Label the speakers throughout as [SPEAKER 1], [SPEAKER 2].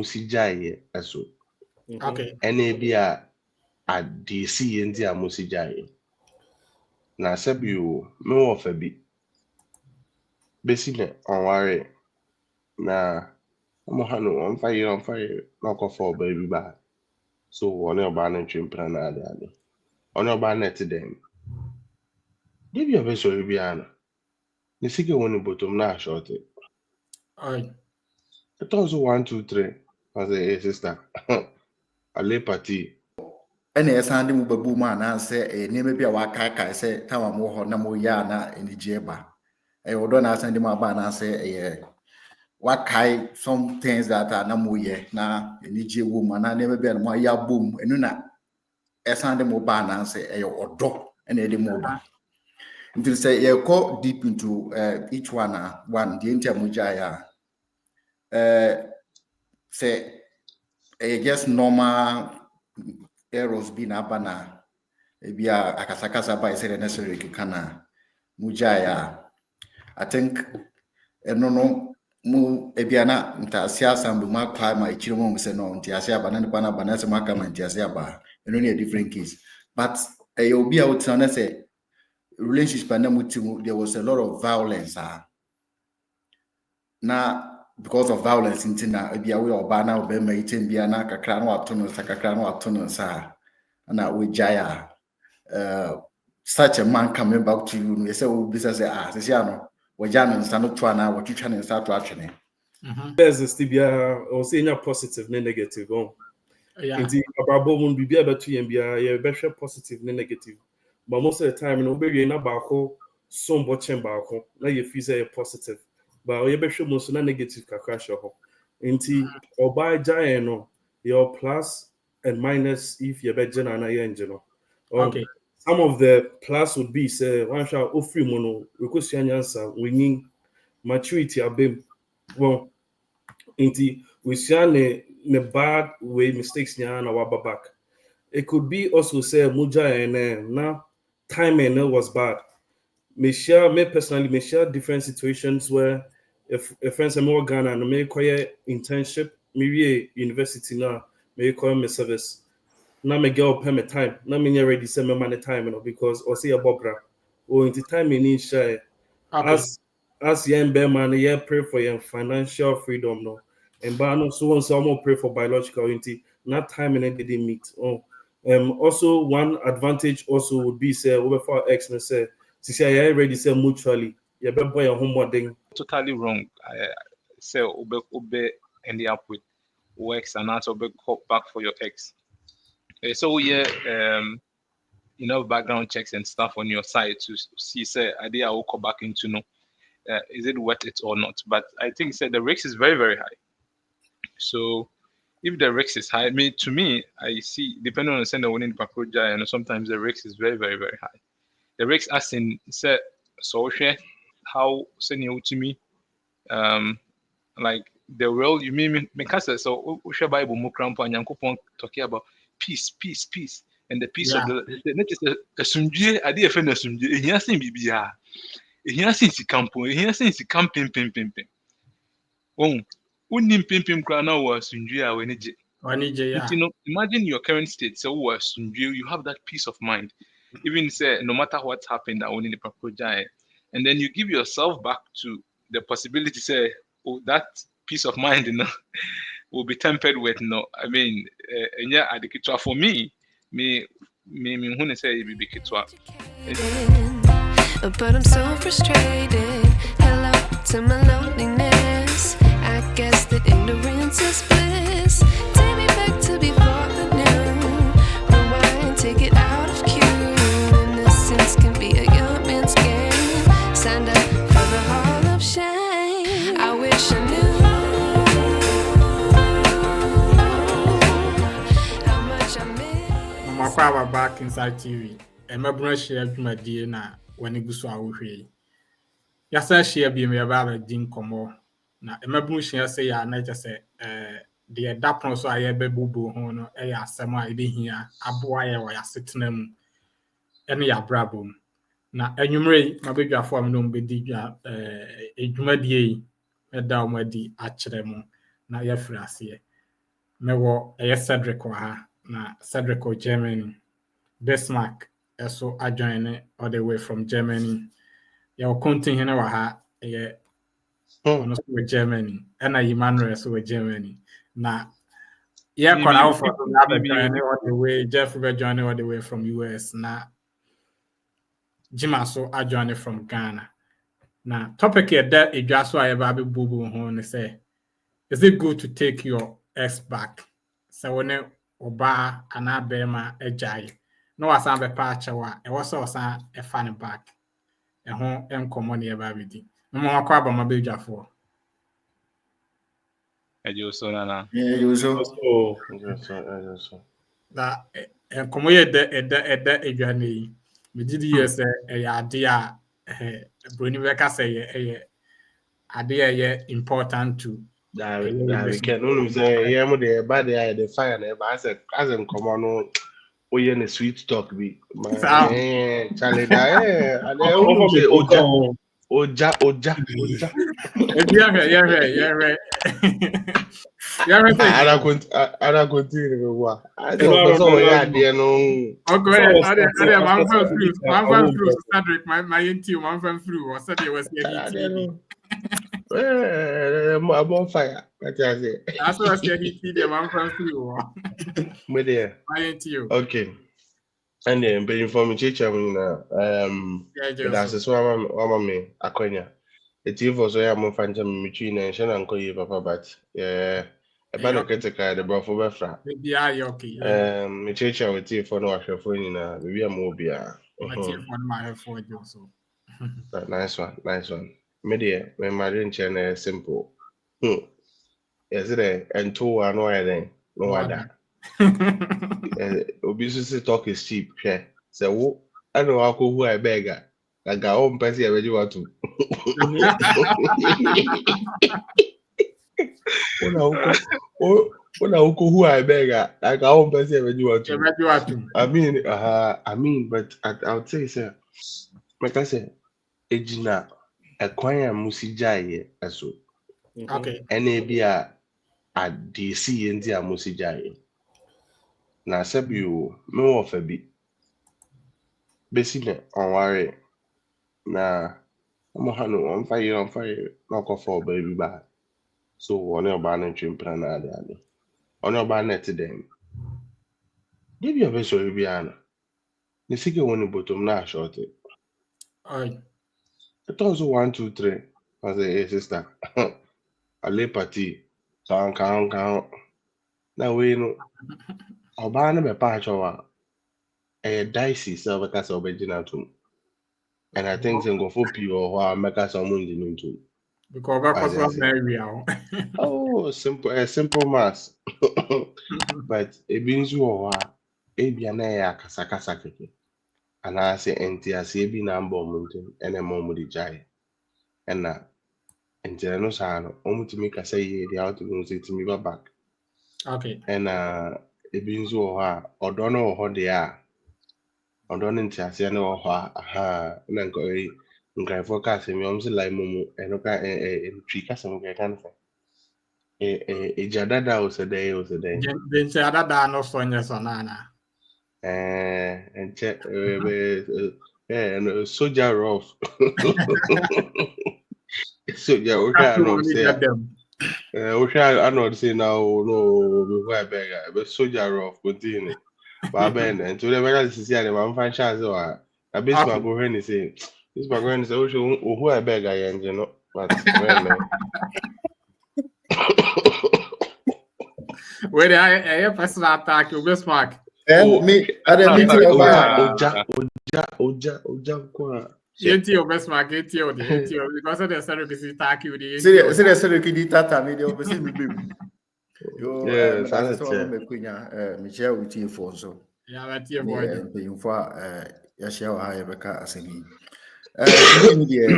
[SPEAKER 1] musijaye eso.
[SPEAKER 2] Okay.
[SPEAKER 1] Ene bi a adisi yendi a musijaye. Na sabi o me wo fa bi. Besi me onware na mo hanu on fire na ko for baby ba. So one oba na twimpra na ade. One oba na ti dem. Give your best or bi ana. Ni sike woni bottom na short it.
[SPEAKER 2] Alright.
[SPEAKER 1] It also 1 2 3 as a sister. Ale party.
[SPEAKER 3] Ene esande mu babu ma na se neme bi a wakaaka se tawa mo ho na mo ya na enije ba. Odo na asande mu aba na se wakai some things that are na mo ye na enije wo ma na neme bi na mo ya bom enu na esande mu ba na se odo ene ede mo ba. Until say you go deep into each one the intermuja ya say just normal errors be na bana ebia akasakasa ba is necessary kana muja ya. I think no mu ebia na ntasia sambu makwa ma ichiro mo say no ntasia ba na bana bana se maka ma ntasia ba eno ne a different case but obi a utsana say relationship and there was a lot of violence. Now, because of violence, in Tina, we are bana or bema eating biana, kakrano atono, sakakrano atono, sa, and we jaya. Such a man coming back to you, we say, business, Sisiano, we jan and stand to an what you trying to start watching.
[SPEAKER 4] There's a stibia or saying positive, ne negative. Indeed, about won't be able to be better positive, ne negative. But most of the time, you know, you're not about some watching about now you feel say positive, but you better most not negative crash your indeed, or by giant your plus and minus if you're better than a engine.
[SPEAKER 2] Okay.
[SPEAKER 4] Some of the plus would be say one shall offer mono because your answer winning maturity a bit well. Indeed, we see a bad way mistakes na our back. It could be also say muja and now timing was bad. Me personally share different situations where if friends are more Ghana and may require internship, maybe university now, may require my service. Now me girl pay me time. Now me ready send me money time, because or say a bobra. Or into time me need share. As young bear man, yeah, pray for your financial freedom, no. And but no so more pray for biological unity. Not time and they didn't meet. Also one advantage also would be say over for X and say I already say mutually. You better buy a homework thing.
[SPEAKER 5] Totally wrong. I say obe ending up with works and also call back for your ex. So background checks and stuff on your side to see say idea will come back into no. Is it worth it or not? But I think the risk is very, very high. So if the risk is high, to me, I see, depending on the sender winning the project, and sometimes the risk is very, very, very high. The risk as in say social, how sending you to me, like the world you mean because so Usha Bible Mukrampa and Yankupon talking about peace, and the peace of the not just a sunji, I did offend a sunji, he has seen BBR. He has seen the campo, he has seen the camping pim. Oh, wouldn't pim crana was sunji when it imagine your current state, so was you have that peace of mind. Even say no matter what happened, I only the project, and then you give yourself back to the possibility, say, oh, that peace of mind, will be tempered with no. I mean, and yeah, adikitwa for me who say it be kitwa.
[SPEAKER 6] But I'm so frustrated. Hello to my loneliness. I guess that ignorance is bliss. Take me back to before the new. Rewind, take it out of cue. Innocence can be a young man's game. Signed up for the hall of shame. I wish I knew how much I miss.
[SPEAKER 2] Mama back inside TV. And my brother shared my DNA when it goes to our way. Yasa share be me about din komo. Na emabun share say ya na just say the dapon so aye bebubu ho no e ya asem a ebe hia aboa ye wo ya setena mu ene ya brabom na enwumre mabedwafo am no mbedi dwa edwumadie yi eda omadi akere mu na ya frase mewo Cedric wɔ ha na Cedric wɔ Germany. Bismarck also adjoin all the way from Germany. Yɛwɔ Conte hene wɔ ha ɔno so wɔ Germany. Ɛna Emmanuel so wɔ Germany. Na kɔna wɔ from join all the way. Jeff will join all the way from US. Na Jima so adjoin from Ghana. Na topic that edwa so a yɛba abɛbubu ho ne sɛ, is it good to take your ex back? Sɛ wɔne ɔbaa anaa bɛrima agyae. No wasan bɛpa akyɛw a ɛwɔ sɛ ɔsan ɛfa ne back. Ɛho nkɔmmɔ ne yɛba abɛdi. Mma wakɔ aba ma bɛdwafoɔ.
[SPEAKER 5] Ejo so nana.
[SPEAKER 3] Yeah, you so.
[SPEAKER 2] Na nkɔmmɔ yɛ ɛda edwa ne yi. Megye di yɛ sɛ ɛyɛ ade a Broni bɛka sɛ ɛyɛ ade a ɛyɛ important to.
[SPEAKER 1] We can only say yeah, mo de ba de the fire na ba as nkɔmmɔ no oye ne sweet talk bi. Charlie da and o say oja. Ara continue wa. I don't know ya de no.
[SPEAKER 2] Okay, I man through Cedric my into man through or said it was
[SPEAKER 1] I'm on fire. What I say?
[SPEAKER 2] That's what I said. He the man through.
[SPEAKER 1] Me there.
[SPEAKER 2] My into
[SPEAKER 1] Okay. And then be informed teacher that's so me akonya. It is so ya mo fanta me twi na nche na nkoye papa but e ba no critical the brofo be fra.
[SPEAKER 2] Yeah, okay.
[SPEAKER 1] Me teacher with you for no ahwefo ni na be bia mo bia.
[SPEAKER 2] So.
[SPEAKER 1] Nice one. Me there, me marry nche simple. Yes there and two are no then no wada. Obviously talk is cheap, yeah. So I know how who I beg like our own person already want to. Who I beg like our own person already want to. I mean, but I would say, sir, like I said, Ejina, acquire Musijai, so
[SPEAKER 2] okay.
[SPEAKER 1] NABA at DC India Musijai. Na sebio me wo fa bi besi ne onware na mo ha no on fire na kofa oba bi ba so one oba na twempra na ade one oba na te dem give you a vessel bi ana ne sike woni bottom na short
[SPEAKER 2] Ai
[SPEAKER 1] it also 1 2 3 as a sister ale party kan na we no ọba na be pa achowa dicey so because obegina to and I think go for pure or make us some money into
[SPEAKER 2] because
[SPEAKER 1] oh simple mass but e binzu o e bia na ya kasakasa keke and I say enti e bi na mbo muntin ene mo mu di jai and na enti no sa no omutimi kasa ye di out to say timi ba back
[SPEAKER 2] okay
[SPEAKER 1] and ebi nso wɔ hɔ a ɔdɔ no wɔ hɔ deɛ a ɔdɔ no ntiaseɛ no wɔ hɔ a aha na nkraeɛfoɔ ka asɛm yi ɔm sɛ lai mu ɛno ka ntwi kasɛm kɛka no sɛ ɛgya dada wo sɛ dɛn wo sɛ dɛn
[SPEAKER 2] nkyɛ adada no so nyɛ so nana
[SPEAKER 1] nkyɛ soja rough soja wohwɛ ano sɛ Arnold say now no we beg but soldier of continue. Baben and to the very see the man fan chance or a bit my go when say this my going say who I beg I am you know but
[SPEAKER 2] where I personal attack you Bismarck
[SPEAKER 3] And me I didn't
[SPEAKER 1] oja kwa
[SPEAKER 2] Yenti o Bismarck yenti o because the Cedric is attack you the
[SPEAKER 3] say Cedric di tata me dey obese me baby. Yo
[SPEAKER 1] that's
[SPEAKER 3] so me kunya me share with you for so.
[SPEAKER 2] Yeah, that here boy.
[SPEAKER 3] You for ya share ha ya beka asemi. Me dey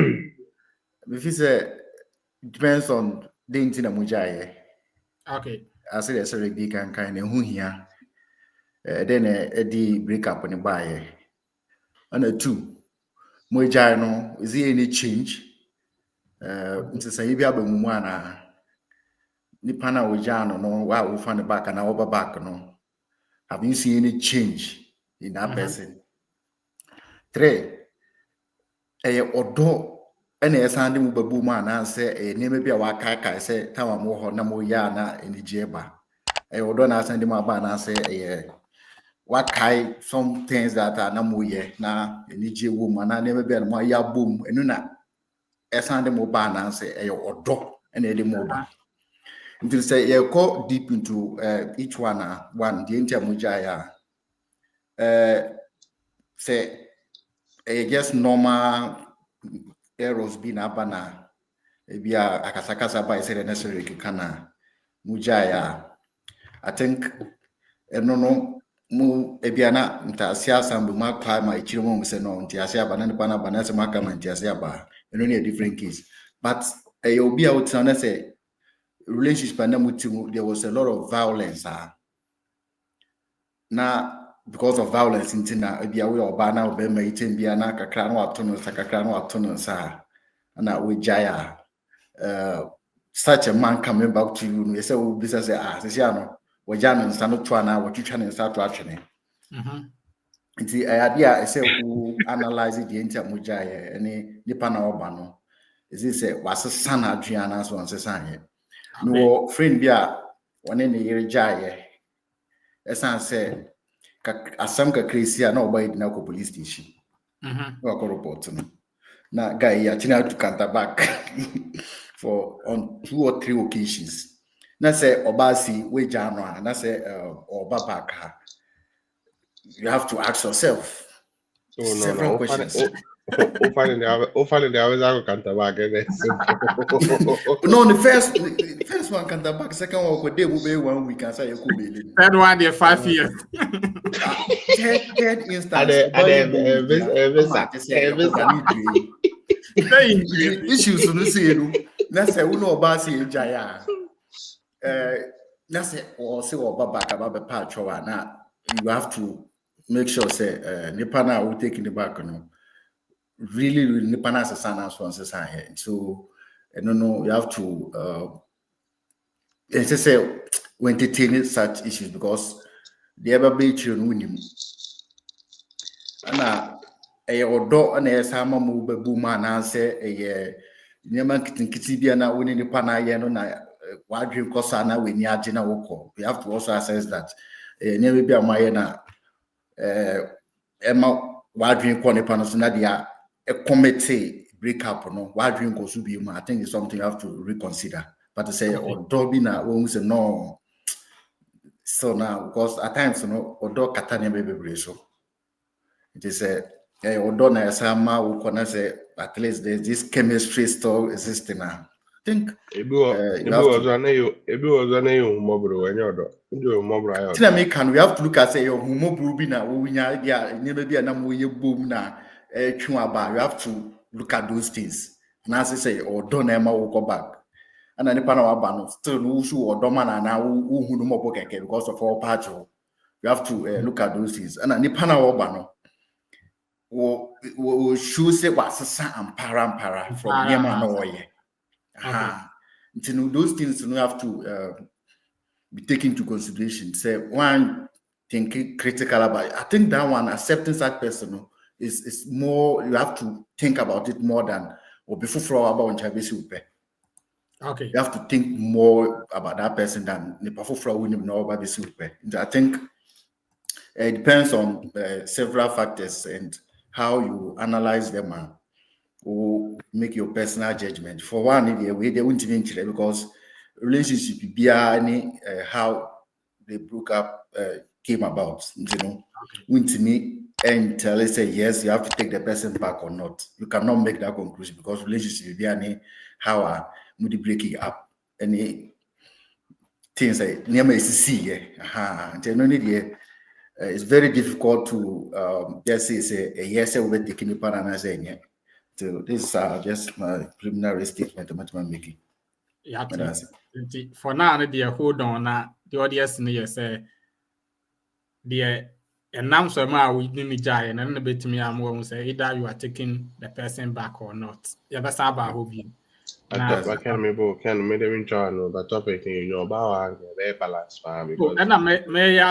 [SPEAKER 3] me feel say depends on the intina mujaye.
[SPEAKER 2] Okay.
[SPEAKER 3] I say the Cedric di kan hu hia. Then the break up on the buy. And 2 Mojai no, is there any change? Say if you have a woman, Nipana Ojano, no, wow, we find the back and our back, no. Have you seen any change in that person? 3, odo, and a Sandy Mubabu man, and say, a name be a wakaka, say, Tawamo, Namoyana, in the Jeba. A odo, na send him a ban, and say, what kind some things that are Namuye, na, in the J woman, I never been my ya boom, and nuna, a Sandy Moban, and say, a odo, and a moba. Until say you go deep into each one the intermujaya say just normal errors being abana be a akasakasa by say necessary kana mujaya. I think no mu ebiana ntasia sambu makwa ma ichiro mu say no ntasia bana bana bana se maka ma ntasia ba no a different case but you be out say relationship and there was a lot of violence. Now, because of violence, in Tina, be away or banner or be mating be an akakran or tunnels, akakran or tunnels, and we jaya. Such a man coming back to you, they say, business, Siano, or Jan and Sano Twana, what you trying to start watching. It's the idea I say who analyze the intermujaya, any Nipana Obano. Is this was a son Adriana, so on Sesanya. No friend bia one in the year jaya. As I said, some crazy are not by the police station. No report. Now, guy, you to counter back for on 2 or 3 occasions. Now say Obasi, we genre, and I say Obabaka. You have to ask yourself several questions.
[SPEAKER 1] Open the hours I can't back.
[SPEAKER 3] No, the first one can't back. Second one could be 1 week and say you could be.
[SPEAKER 2] Third one, they're 5 years.
[SPEAKER 3] Third instance, issues on the scene. That's a uno basi jaya. That's it, or say or back about the patch or now. You have to make sure say Nipana will take in the back. Really Nipana as a son as one society. So I don't know, you have to say we entertain such issues because the ever be children win him. And a odo and a sama move boom and say a Yaman Kitibiana winning the Panayano Wadri Kosana when Yajina Woko. We have to also assess that never be a Mayana Emma Wadri Konipanasanadia a committee breakup no Wadri Kosubi. I think it's something you have to reconsider. But to say or Dobina won't say no. So now because at times odo Catania baby so it is a Odona Sama who can say at least there's this chemistry still existing now. I think
[SPEAKER 1] we
[SPEAKER 3] have to look at say your humobubina boom now. You have to look at those things. And as I say, or don't ever will go back. And then the panel still who or doman now who no more because of all parts. You have to look at those things. And then the panel will choose it was a para from Yemen or those things you have to be taken into consideration. Say one thinking critical about it. I think that one accepting such person is more. You have to think about it more than or before about Chabesi.
[SPEAKER 2] Okay.
[SPEAKER 3] You have to think more about that person than the before we know about the super. I think it depends on several factors and how you analyze them and or make your personal judgment. For one, they won't even because relationship be how they broke up came about. Won't me and tell us say yes, you have to take the person back or not. You cannot make that conclusion because relationship be how would breaking up any things like near me see it's very difficult to just say a yes we're taking the partner saying so this is just my preliminary statement I'm making.
[SPEAKER 2] Yeah, for now, dear, hold on. The audience say, dear, and now so we didn't jai and then a bit to me. I'm going to say either you are taking the person back or not. Yeah, that's about hobby.
[SPEAKER 1] I can't remember. Can't remember in China, but topic in your bow and balance farm because.
[SPEAKER 2] And I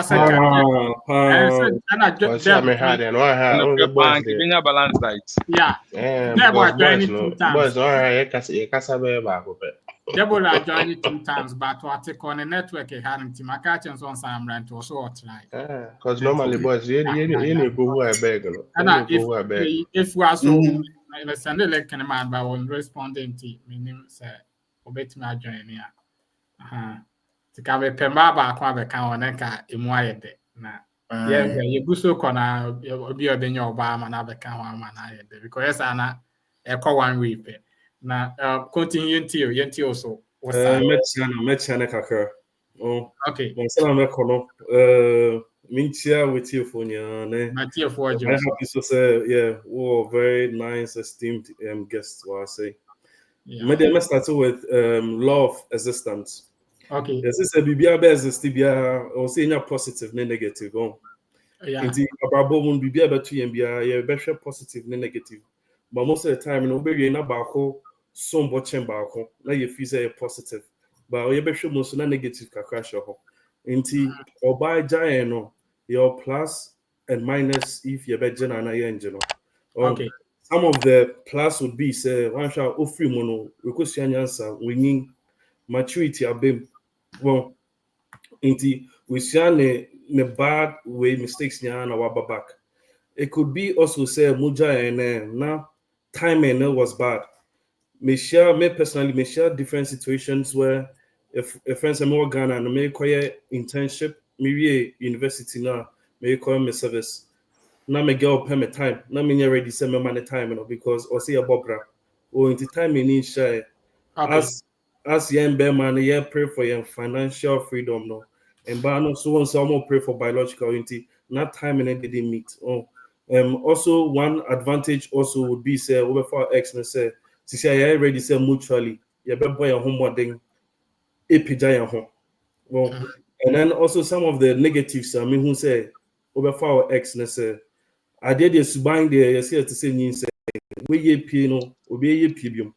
[SPEAKER 2] say, and I
[SPEAKER 1] Because I may had and one had all the boys
[SPEAKER 5] bank,
[SPEAKER 1] there.
[SPEAKER 5] even your balance lights.
[SPEAKER 2] yeah.
[SPEAKER 1] Because boys, no,
[SPEAKER 2] 2 times.
[SPEAKER 1] boys, all right, you can't say back up.
[SPEAKER 2] Double I joined it 2 times, but what take on a network a hand team. I catch on some rent or so try.
[SPEAKER 1] Because normally boys, you go who I beg.
[SPEAKER 2] And if we are so in a Sunday like can man by one responding to meaning say obey me join here. To come a pemba back one the can on ka imuaye de na yeah you go so corner obi obenye Obama na be kan one man aye because ana e call one week na continue until also
[SPEAKER 4] Mechanic occur. Oh,
[SPEAKER 2] okay
[SPEAKER 4] Monsala Mekono, Mintia with you for ne.
[SPEAKER 2] Matthew for
[SPEAKER 4] I'm happy to say, yeah, oh, very nice, esteemed guests, what I say. Maybe I start with law of existence.
[SPEAKER 2] Okay.
[SPEAKER 4] Yes, it's a BBA base, Tibia, or saying positive, negative. Oh,
[SPEAKER 2] yeah.
[SPEAKER 4] Indeed, about Bobon BBA better and be a better positive, negative. But most of the time, nobody in a barco, some watching barco, now you feel say positive. But you better most of the negative can crash your Indeed, or by giant, your plus and minus if you're better than I engine.
[SPEAKER 2] Okay.
[SPEAKER 4] Some of the plus would be say one shall offer mono, because your answer winning maturity abim. Well, inti we see ne bad way mistakes nya na waba back. It could be also say muja and now timing was bad. Me share different situations where if friends are more Ghana and may require internship, maybe university now, may require me service. Now me girl pay me time. Now me ready send me money time, because or say a bobra or into time in share as young man, yeah, pray for your financial freedom, no. And but no so on some more pray for biological unity, not time and they didn't meet. Also one advantage also would be say over for X and say I already say mutually, yeah, but boy homework thing epija home. Well, and then also some of the negatives, I mean who say over for X and say I did this buying there, you see to say you say we ye pino, obe ye pibium.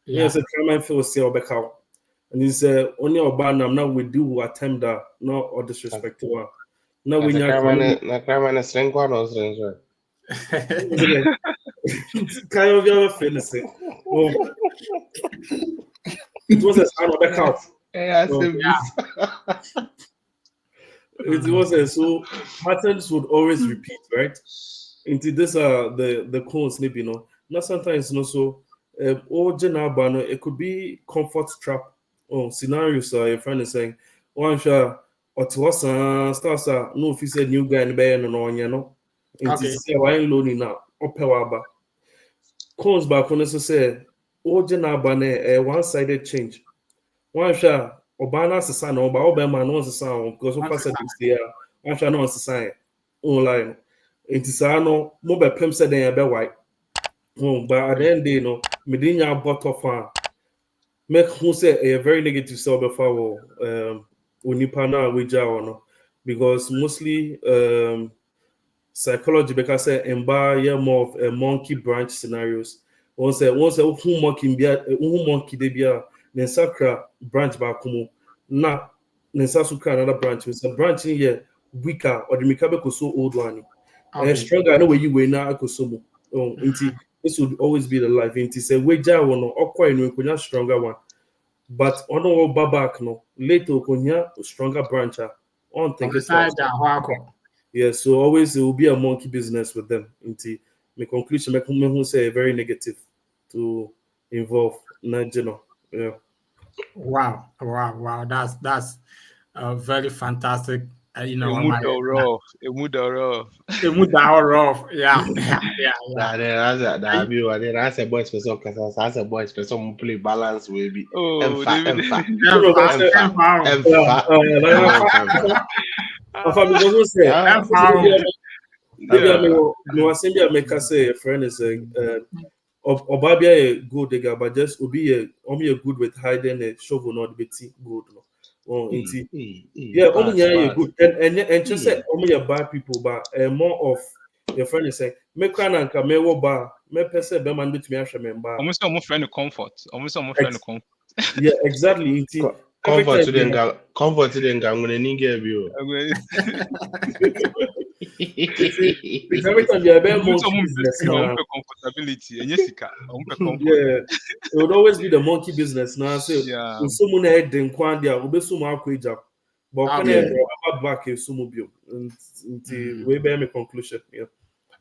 [SPEAKER 4] Yes, a crime feel say back out. And he said, only Obama now we do attempt that, no or disrespect to her. Now we
[SPEAKER 1] crime and strength one or strength.
[SPEAKER 4] Kind of your feelings. It was a sign of back out. It was so patterns would always repeat, right? Into this the cones, you know. Not sometimes no so it could be comfort trap scenarios. Your friend is saying, one shot or to us, stars no if you said new guy in the band and on, you know. Why lonely now? Opewaba. Cones back on us say, one-sided change. One shot Obana son or Obama knows the sound because of us there. One shot knows the sign online. It is no mobile pimp said they are white. But at the end, you know, Medina bought off make who say a very negative self before Unipana Wija because mostly psychology because say more of a monkey branch scenarios. Once who monkey they be then sakra branch back na then sasukra another branch with a branch in here weaker or the mikabe so old one and stronger. I know where you were now kosomo. This would always be the life. It's a wager one or quite no stronger one. But on all back no later konya stronger branch on think yeah, so always it will be a monkey business with them. Into my conclusion, make who say very negative to involve Nigel. Yeah.
[SPEAKER 2] Wow. That's very fantastic. You know,
[SPEAKER 5] a mood rough.
[SPEAKER 2] Yeah.
[SPEAKER 1] That's a boys person because as a boys person play balance will be.
[SPEAKER 4] Make us say a friend is Obabia a good digger, but just be a good with hiding a shovel not be good. Yeah, only a good and just say only a bad people, but more of your friend is saying, make an anchor, me bar, me pese be man betumi ahwe me mba.
[SPEAKER 5] Almost almost friend comfort. Almost almost friend comfort.
[SPEAKER 4] Yeah, exactly. Inti every
[SPEAKER 1] Comfort
[SPEAKER 4] time
[SPEAKER 1] to the gang when you get you.
[SPEAKER 4] it's every time you are being
[SPEAKER 5] Almost
[SPEAKER 4] monkey
[SPEAKER 5] almost
[SPEAKER 4] business now.
[SPEAKER 5] comfortability. And Jessica, comfort.
[SPEAKER 4] Yeah, it would always be the monkey business now. So
[SPEAKER 5] Yeah.
[SPEAKER 4] someone had den kwandia obesumu akweja. But
[SPEAKER 2] Ah,
[SPEAKER 4] when
[SPEAKER 3] yeah.
[SPEAKER 4] I back a sumo bio until we bear me conclusion. Yeah.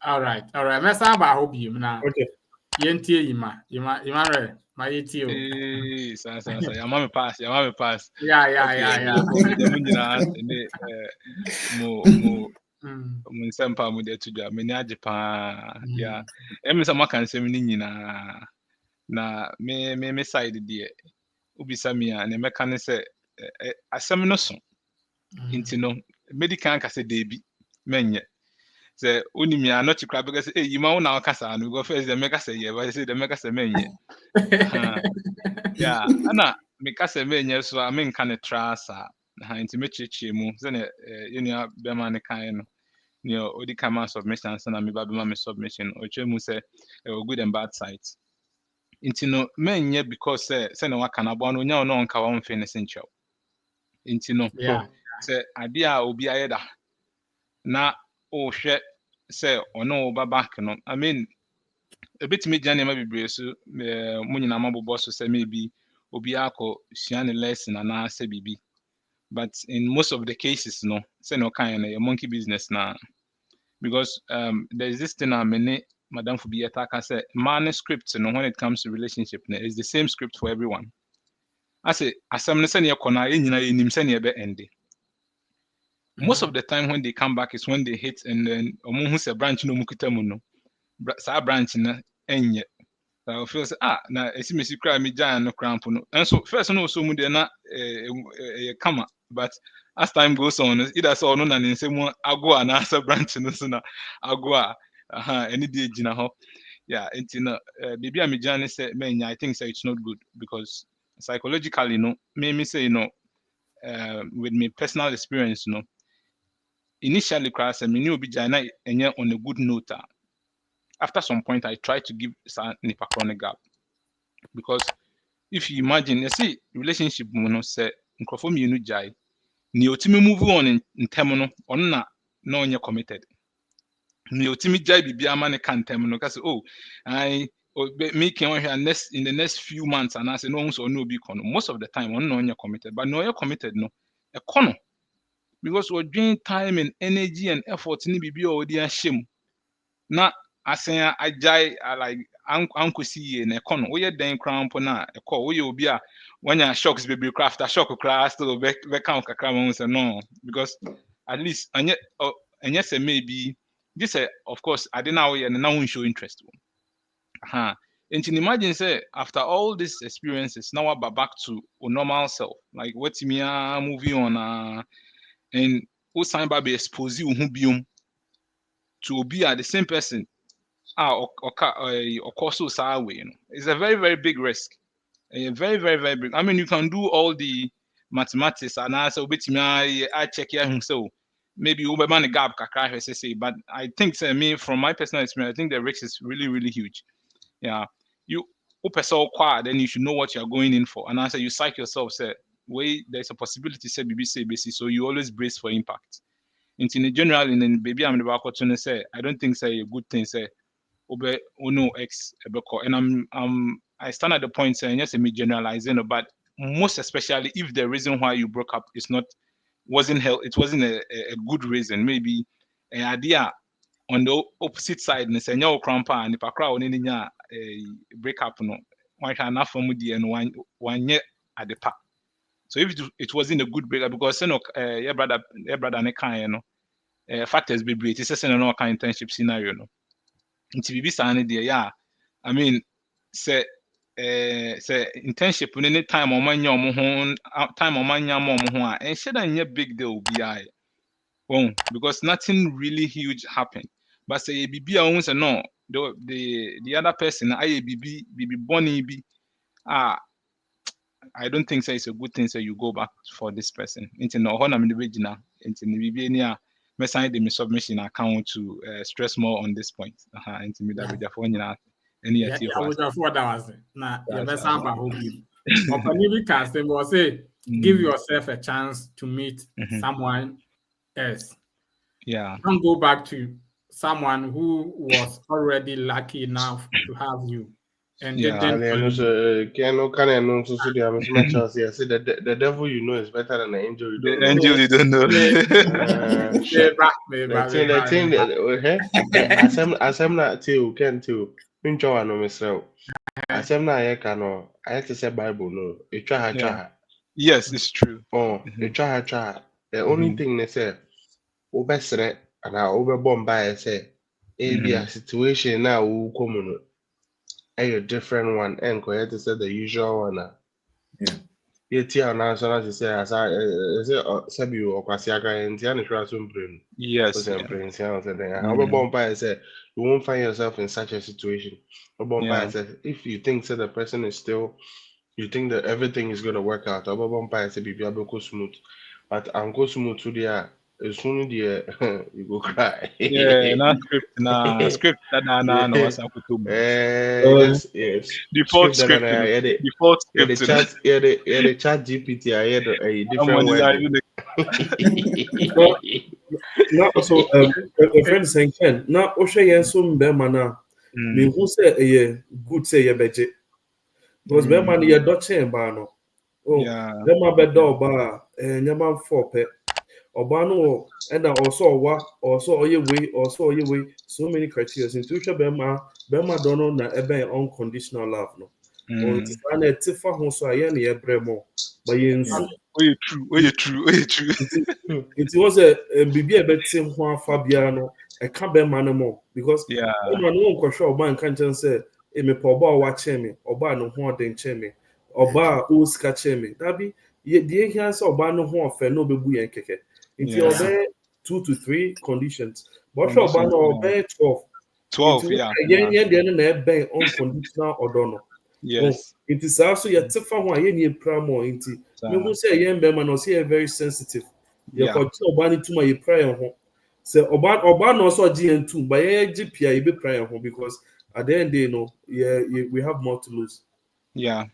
[SPEAKER 2] All right. Mesa ba hope you now.
[SPEAKER 4] Okay.
[SPEAKER 2] Yentie yima re. My yetio.
[SPEAKER 5] Eh, sa. Your mommy pass.
[SPEAKER 2] Yeah.
[SPEAKER 5] Mo
[SPEAKER 2] Mm.
[SPEAKER 5] Munsempa mu de tuja meni age pa ya emi sama kan sem ni nyina na me side de ubisa mi a na meka ne se asem no so nti no medical ka se debi menye se onimi a no chikra be se yima wo na okasa no go first de meka se ye ba se de meka se menye ya ana meka se menye so a menka ne trasa nti mechichie mu se ne yenia be ma ne kan no odi kama submission and me baby my submission or mu say good and bad sides into no menye because say no waka na bo no nya no nka won fe ne sencho into no
[SPEAKER 2] Yeah.
[SPEAKER 5] say ade a obi ayeda na o hwe say ono ba back no I mean a bit me jane ma bibre so mo nyina mabobo so say maybe obi akọ sua ne lesson na say bibi but in most of the cases no say no kind na monkey business na because there's this thing Madam Fubieta can say manuscripts when it comes to relationship it's the same script for everyone. I say asem ne se ne kona enyina enim se ne be ende. Most of the time when they come back is when they hit and then omo hu se branch no mukuta mu no. Sa branch na enye. So I feel say na esimesi kra me jan no cramp no. And so first no so mu de na kama but as time goes on, either so no na nsemu agwa na asa branch no so na agwa any day gina ho. Yeah, it's in baby am jane say menya I think say it's not good because psychologically me say with me personal experience initially class me knew be jana enye on a good note. After some point I tried to give nipa chronic gap because if you imagine you see relationship no say nkrofo mi nu jai ni otimi move on in term no on na onye committed ni otimi jai bibia ma ne kan term no kasi I me can in the next few months and I say no so no be kono most of the time on no onye committed but no onye committed no e kono because we're doing time and energy and effort ni bibia o di ahim na asen ajai like ankosi ye na ekono wo ye den cramp na ekọ wo ye obi a wanya shocks baby craft shock craft still be count kakra mo say no because at least anya say maybe this of course I didn't know na won show interest and you imagine say after all these experiences now we're back to a normal self like what me moving on and who sign by be expose you who biom to be the same person or so way, it's a very, very big risk. A very, very, very big. I mean, you can do all the mathematics and answer bit me I check here so maybe you man the gap say, but I think me from my personal experience, I think the risk is really, really huge. Yeah. You quad, then you should know what you're going in for. And answer you psych yourself, say, way there's a possibility say BBC, so you always brace for impact. In general, in baby I'm the say, I don't think say a good thing say obe ono x ebeko and I stand at the point saying yes me generalizing but most especially if the reason why you broke up is wasn't a good reason maybe an idea on the opposite side and say no crampa and if akra oni nya break up no one can enough from the and one year at the park so if it wasn't a good breakup because your brother ne kan factors be great it's a no kind internship scenario no nti bibi sane de ya I mean say internship any time o manya omo ho time o manya mo ho a and should anya big deal bi because nothing really huge happened but say bibi a won say no the other person aye bibi bonny bi I don't think say it's a good thing say you go back for this person into no ho na me begina into bibi any a me sign the submission account to stress more on this point into me that for nyina Any
[SPEAKER 2] Yeah,
[SPEAKER 5] at you
[SPEAKER 2] I would
[SPEAKER 5] fast.
[SPEAKER 2] have thought that was it. Nah, you
[SPEAKER 5] That's
[SPEAKER 2] best
[SPEAKER 5] how.
[SPEAKER 2] have a hobby. Or maybe can say, well, say, give yourself a chance to meet someone else.
[SPEAKER 5] Yeah.
[SPEAKER 2] Don't go back to someone who was already lucky enough to have you and
[SPEAKER 5] Yeah.
[SPEAKER 2] didn't
[SPEAKER 1] And also, so the Amisma Chelsea. I said the devil you know is better than the angel you don't
[SPEAKER 5] The
[SPEAKER 1] know.
[SPEAKER 5] angel you don't know.
[SPEAKER 1] The thing asem na too can too. Pincho ano mesrel. Asem na ayeka no. Ayeka say Bible no. Etwa ha.
[SPEAKER 5] Yes, it's true.
[SPEAKER 1] Oh, etwa ha. The only thing they say, obesere and I overbomb by say, be a situation now who come a different one and go ahead to say the usual one.
[SPEAKER 3] Yeah.
[SPEAKER 1] Yeah, now so as you say, as I say, Sabi or Kwasiaka and Tiana Trasum
[SPEAKER 5] Yes.
[SPEAKER 1] Brain, Prince, I say, you won't find yourself in such a situation. If you think that the person is still, you think that everything is going to work out, smooth, but I'm go smooth to the as soon as you go cry.
[SPEAKER 5] Yeah, not script, no, what's up with you?
[SPEAKER 1] Yes.
[SPEAKER 5] Default script. Default
[SPEAKER 1] Yeah, the
[SPEAKER 5] script.
[SPEAKER 1] chat GPT, I had a different word.
[SPEAKER 4] Now, also, a friend saying, Ken, now, Osha Yenso Bemana, me who say a good say a budget. Because Bemani, your Dutch and Bano. Oh, Bema Bedo Bar, and Yaman 4 pet. Obano, and also what, also your way, also your way, so many criteria. In future, Bema Dono, na ebe unconditional love. No. Or it's an a tifa hon so I any bremo. But you
[SPEAKER 5] true.
[SPEAKER 4] It was a baby a bit same one Fabiano, a cabin man more because no one sure man can't say, a me poba watching me, or bar no one then chemi, or bar who's catching me. That be the hands or bar no one for no baby and keke. Until there 2 to 3 conditions. But sure, bar no 12. Yeah, the unconditional or don't.
[SPEAKER 5] Yes.
[SPEAKER 4] It is also your tifa one ye pramo into me who say young man or say very sensitive. You continue obani to my prayer home. Say oban also GN2 but yeah GPI you be prayer home because at the end they know we have more to lose.
[SPEAKER 2] Wow.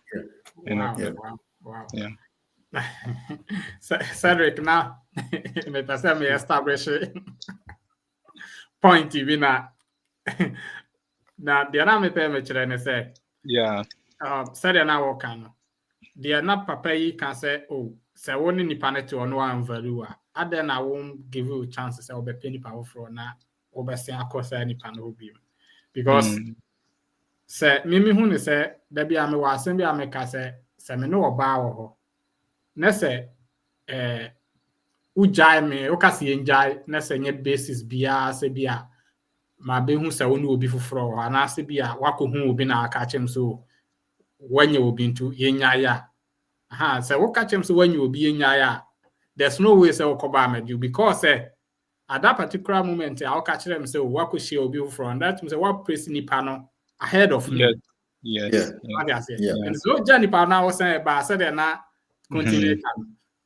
[SPEAKER 2] Yeah. Cedric now me person me establish point even na the na me pay me chere ne say said na wo kan the na papa yi can say oh say woni nipa ne to no an value a na won't give you a chance say obe pay nipa for na obe sen akosa nipa no bi because say me hu ne say da bia me wa asem bia me ka say me no oba wo ho na say ujai me o ka se njai na say nye basis bia say bia ma be hu say woni obi foforo ana say bia wakohu obi na aka chem so wanya obi ntu yenya ya say wo ka chem so wanya obi yenya ya there's no way say wo ko ba medu because at that particular moment I catch them say wako share obi foforo that means what press nipa no ahead of me.
[SPEAKER 5] Yes.
[SPEAKER 2] And so Johnny Pana was saying ba said na continue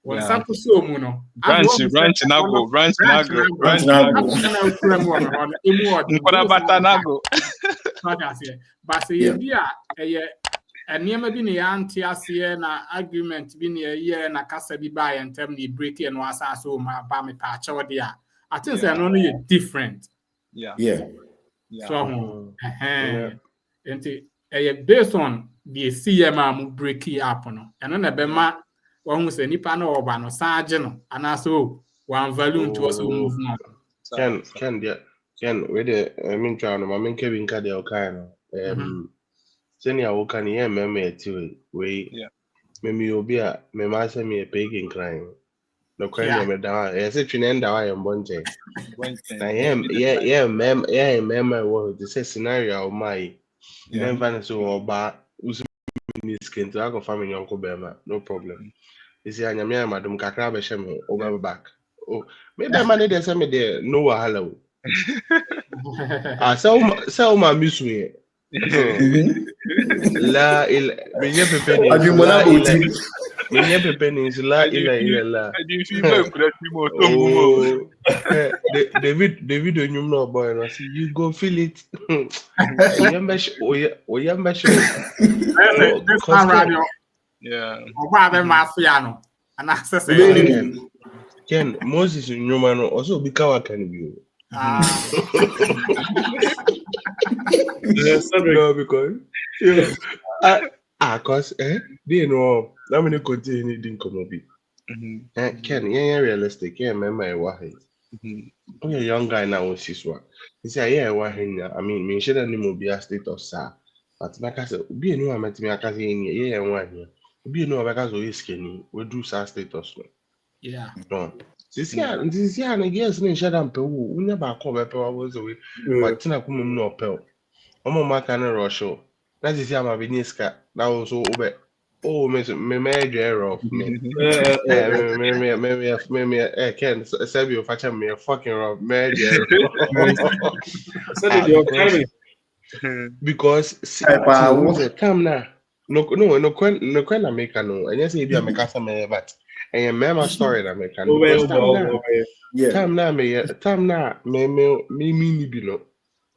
[SPEAKER 2] when sample so mu no
[SPEAKER 5] branch na go
[SPEAKER 2] but say bia nneɛma bi ne yɛante aseɛ na agreement bi ne yɛ na kasa bi ba yɛ ntɛm ne break no asa so ma ba me pa kyɛw de a I think say no yɛ different so and based on the CMA mu break up no ɛno na bɛma wɔn sɛ nipa no ɔba no saage no anaso one value to also move on
[SPEAKER 1] Ken we the mean try no ma men Kevin ka de okai no senior wo kan ye meme eti we me obi a me ma se me pagan crying no crying me da e se twene nda wa ye mbonje na meme wo the scenario o mai then van so oba usu miskin to go family uncle bema no problem isi anyame ya madum kakra be sheme o go back oh me be man dey say me dey no wahala o so ma misu ye La il menye pepe ni
[SPEAKER 3] Adwumala boti.
[SPEAKER 1] menye pepe ni la ila la.
[SPEAKER 5] I didn't feel very good at me.
[SPEAKER 1] Oh, David Onyum no boy no see you go feel it. Oyamba show.
[SPEAKER 2] This
[SPEAKER 1] Cause
[SPEAKER 2] time radio,
[SPEAKER 5] Yeah.
[SPEAKER 2] ọba abẹ máa fi àná, and access
[SPEAKER 1] Ken Moses Onyum no also be kawa can be.
[SPEAKER 4] Cedric,
[SPEAKER 1] No, because cause they know how many contain anything come up. Ken, yeah, realistic. Yeah, remember why? I'm a young guy now with this one. He say, yeah, why? I mean, me should have no be a state of sir. But like I said, be a new met me. I can say, yeah, one here. Be a new because we skinny. We do sir status.
[SPEAKER 2] Yeah.
[SPEAKER 1] No. This year, and I guess me shut up. We never call my power was away. But Tina come no pel. Omo maka na rush. Na this year my business ka. That was so over. Oh, me error of me. Me Ken sabi you facha me fucking rough. Major.
[SPEAKER 4] Cedric, you're carrying.
[SPEAKER 1] Because come now. No na make no. And yes, if you make us me but and your mama story na make no.
[SPEAKER 3] Yeah.
[SPEAKER 1] Time na me ni bi no.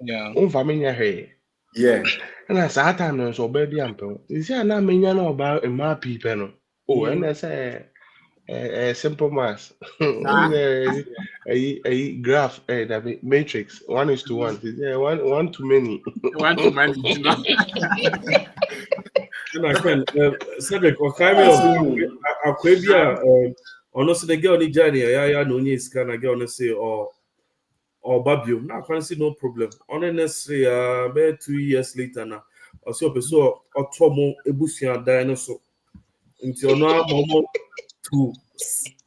[SPEAKER 5] Yeah.
[SPEAKER 1] Family here.
[SPEAKER 3] Yeah.
[SPEAKER 1] And I saw time no so baby ample. Is there na me no about my people no. Oh, and I say simple math. A graph that matrix 1:1. Is there one too many?
[SPEAKER 2] One too many.
[SPEAKER 4] Cedric, or carry Aquabia, or no, the girl in Johnny, ya no need scan a girl say or Babio. Now, I can see no problem. Honestly, about 2 years later now, or so, or Tomo, Ebusia dinosaur. Until now, Momo to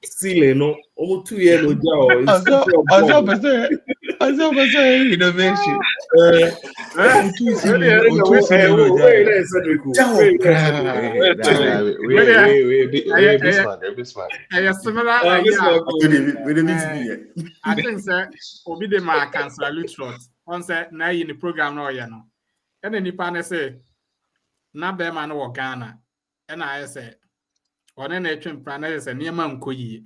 [SPEAKER 4] Sile, no, almost 2 years ago.
[SPEAKER 1] I saw innovation.
[SPEAKER 2] I think sir, obi de ma cancel Lutrot. On say na yi ni program na oye no. E na nipa na say na be ma no wo Ghana. E na aye say one na etwe mpra na say niema nkoyi.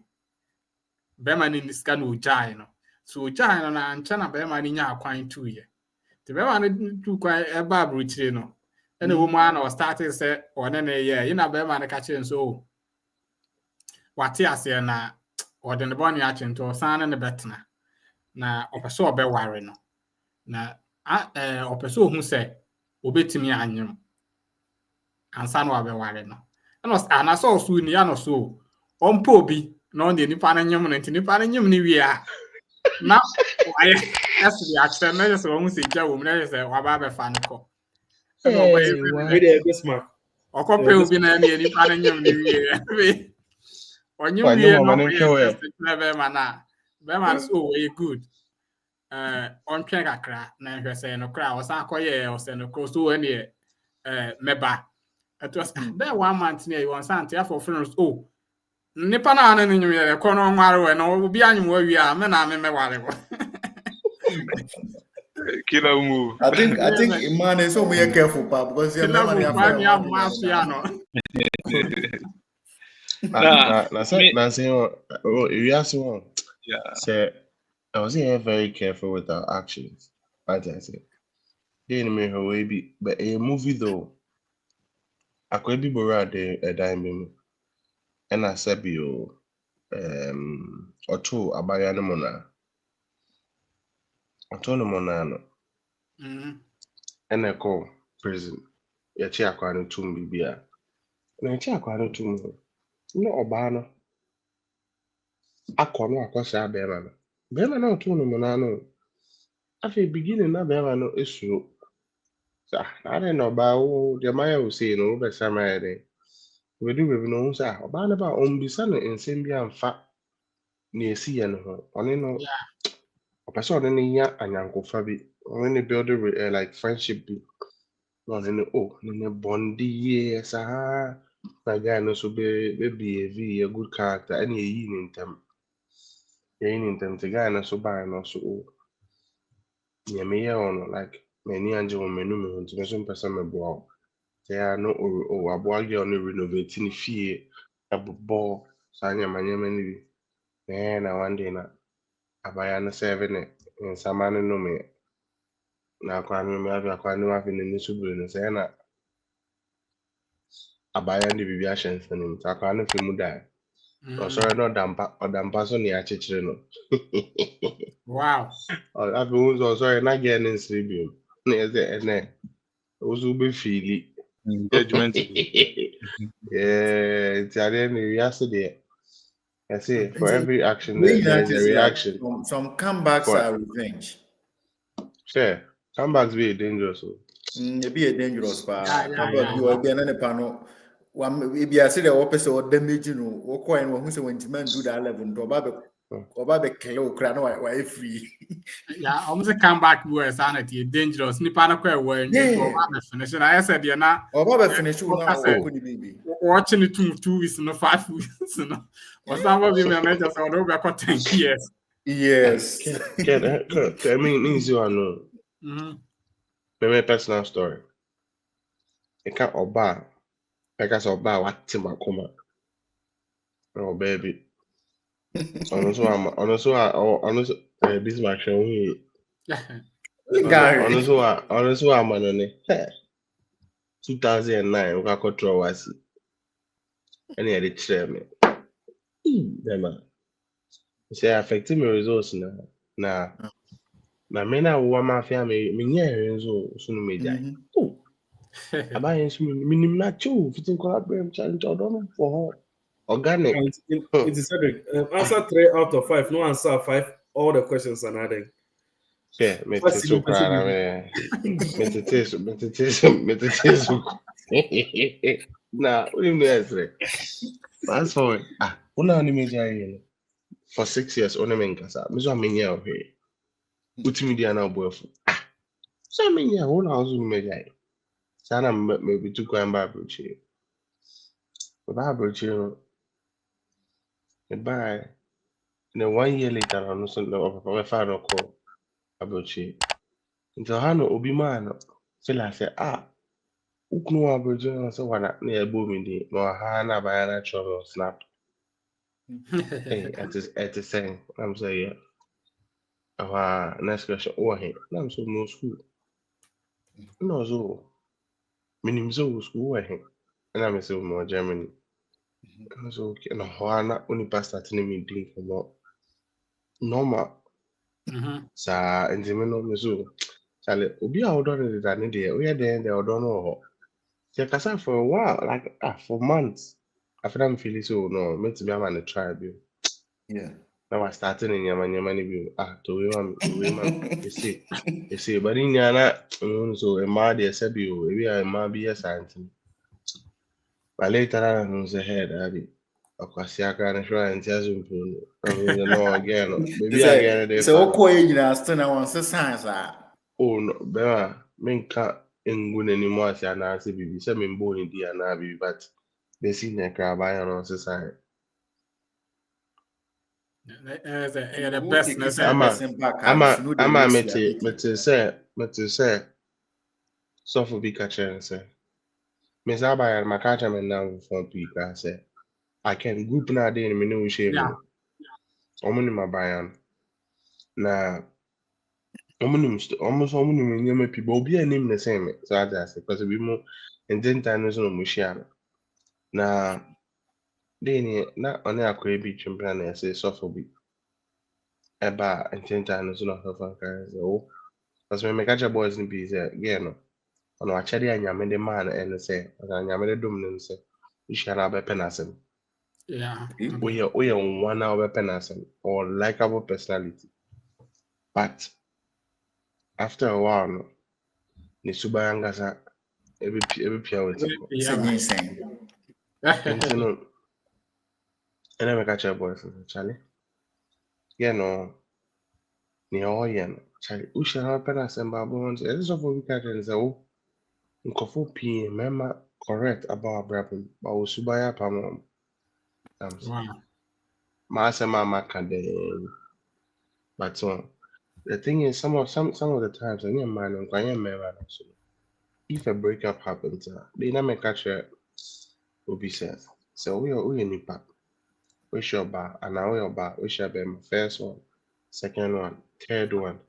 [SPEAKER 2] Be ma ni niska no ojai no. So ojai no na ncha na be ma ni nya akwan 2 ye. Te be ma ni 2 kwan e ba abrochire no. E na wo ma na o start say one na ye. Yi na be ma na ka che nso wate ase na ɔde ne bɔne akye nti ɔsan ne bɛtena na ɔpɛ sɛ ɔbɛware no na ɔpɛ sɛ ohu sɛ obɛtumi anyem ansa na wabɛware no ɛna anasɛ ɔso ni ano so ɔmpɛ obi na ɔde nipa no nyem no nti nipa no nyem no wie a na ayɛ ɛsɛ akyerɛ na sɛ ɔhu sɛ gya wɔ mu na sɛ waba bɛfa no kɔ ɔkɔpɛ obi na ne nipa no nyem no wie Onye wie no be mana be man so we good on twen kakra na hwese no kra o san koye o se no ko so ene meba it was be 1 month na you want sant for friends oh nipa na na nyu ye ko no nware we no obi anyum wa wi a me na me ware wo
[SPEAKER 5] Killer move.
[SPEAKER 3] I think man is so more careful pa because you never know.
[SPEAKER 1] Say, I was here very careful with our actions. As I said, didn't make her way be, but a movie though, I could be borrowed a diamond, and I said, you, or two, a bayana mona, a tono monano, and I call prison, ya chia quano tumbi beer, and I chia quano tumbo. No Obano. I come across our Bema. Bema no to no monano. After beginning, na Bema no issue. Sir, I don't know about the Maya will say no, but some day. We do with no, sir. About on Bissano in Sambia and fat near sea and her. Only no, a person in ya and Uncle Fabi. When they build like friendship. No, in a bondy, yes, my guy knows to be a good character, and you're in them. You're in them, the guy knows to buy and also. Yeah, me on like Many angel menu to some person me boa. They are no or aboa girl no renovating fee a ball sanya many na one day na abaya na 7 in samani no me na kwa me avia kwa no afi ne subule no say na abaya ndi bibia hyense no ta kwa no fi mu da. Sorry, no dampa so ne achechire no.
[SPEAKER 2] Wow.
[SPEAKER 1] Afi wo sorry na get ne nsribio. Na eze ene ozu be feeli.
[SPEAKER 5] Engagement.
[SPEAKER 1] Yeah, it's at the end of yesterday. I say for every action
[SPEAKER 3] We
[SPEAKER 1] there is a
[SPEAKER 3] notice like
[SPEAKER 1] reaction.
[SPEAKER 3] some comebacks
[SPEAKER 1] For-
[SPEAKER 3] are revenge.
[SPEAKER 1] Sure, comebacks be dangerous.
[SPEAKER 3] It be a dangerous part.
[SPEAKER 2] Yeah.
[SPEAKER 3] Comeback you are being an panel. One maybe I say the opposite or damage, you know, or coin when who when man do that level to Obabe Kelo Crano, why free.
[SPEAKER 2] Yeah, almost a comeback where sanity dangerous. Nipa na kwa when
[SPEAKER 3] Yeah.
[SPEAKER 2] you finish. And I said, you're not
[SPEAKER 3] Obabe finish you now,
[SPEAKER 2] Okay.
[SPEAKER 3] could baby.
[SPEAKER 2] watching it 2 weeks, no 5 weeks, no. Or some of you may just over 10 years.
[SPEAKER 3] Yes.
[SPEAKER 1] I mean, easy or no. My personal story. I can't oba. I can't oba what Tima Kuma. Oh baby. Honestly, Bismarck show me.
[SPEAKER 3] Gary.
[SPEAKER 1] Honestly, I'm on it. 2009, we got controversy. And he had it share me. Them say affecting my results now. Now, me na wo mafia me nye renzo so no meja. Oh, abaye so me na chu fitin collaborate challenge odon for organic.
[SPEAKER 4] It is Cedric. Answer 3 out of 5. No answer 5. All the questions are adding.
[SPEAKER 1] Yeah, me
[SPEAKER 4] What's
[SPEAKER 1] so
[SPEAKER 4] the
[SPEAKER 1] proud me. Nah, what do you mean? Fast forward. Una only meja here. For 6 years, only men kasa. Me so amenya o here. Utimi dia na obofu. So amenya who na ozu meja. Sana maybe to go and buy broche. Buy broche. Buy. Then 1 year later, I know something of my father call broche. Until Hano Obi man feel like say uknu broche na say wana na ebo mi di no ha na buy na trouble snap. Hey, it is saying. I'm saying yeah. Next question. Oh, hey, I'm so no school. No, so minimum so school. Hey, and I'm so more Germany. I'm so okay. No, Hana only past that me drink for normal. Sa and the men of so. Charlie, Obi out on the day. We are there. They don't know. They can for a while, like for months. After I'm feeling so no, meant to be a man a tribe.
[SPEAKER 3] Yeah.
[SPEAKER 1] Now I started in Yamani view. To women, you see, but in Yana, so a mad yes, we are a mabi a science. But later on, was ahead, Abby. Of course, I can't try and tell you, no, again, maybe again,
[SPEAKER 3] so okay, you know, still now on science.
[SPEAKER 1] Oh, no, Bella, men can't in good anymore. I say, baby, say, me born in the Anabi, but they see the crab I on society.
[SPEAKER 2] The best.
[SPEAKER 1] Mete say so for be catcher and say Miss Abaya my catcher man now from people say I can group na day in me no shame. Omuni my bayan na almost omuni people obi anim the same so I just because we more and then time no mushia na dey na only akwa bi twempra na say so for be eba and then time no so for can say because me catcher boys ni be say no ono achede anyame de man ene se anyame de dum ne se ishara be penasem
[SPEAKER 2] Yeah.
[SPEAKER 1] we are one hour penasem or likable personality but after a while no ni subayanga sa every pia with no ene me catch boys chale no ni oyen chale ushara penasem ba bon se eso for we catch and say nkofo pii mema correct about brabum but usubaya pamom
[SPEAKER 2] Wow.
[SPEAKER 1] ma asema maka de but the thing is, some of the times, I need man and quiet man. If a breakup happens, they not make a will be said. So we nipa. We shall bar, and now we bar. We shall be my first one, second one, third one.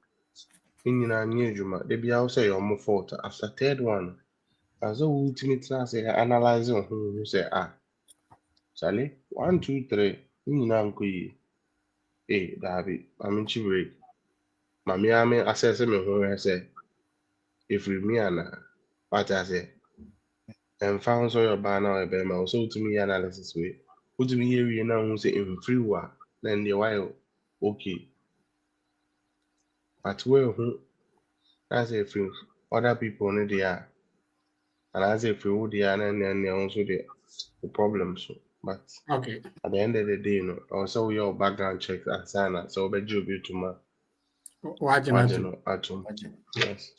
[SPEAKER 1] In a new juma, they be outside your more fault after third one. As a ultimate say analyzing who say Charlie 1, 2, 3. David, I'm in Chibri. Mammy, I mean, assess me who I say. If we me and what I say, and found so your banner, I so to me analysis way. Put me here, you know, who say in free war, then the while, okay. But where who, as if other people know they are, and as if you would, they are, and then they also the problems. But
[SPEAKER 2] Okay.
[SPEAKER 1] at the end of the day, you know, also your background checks and sign up. So, but you be to my atom. Yes.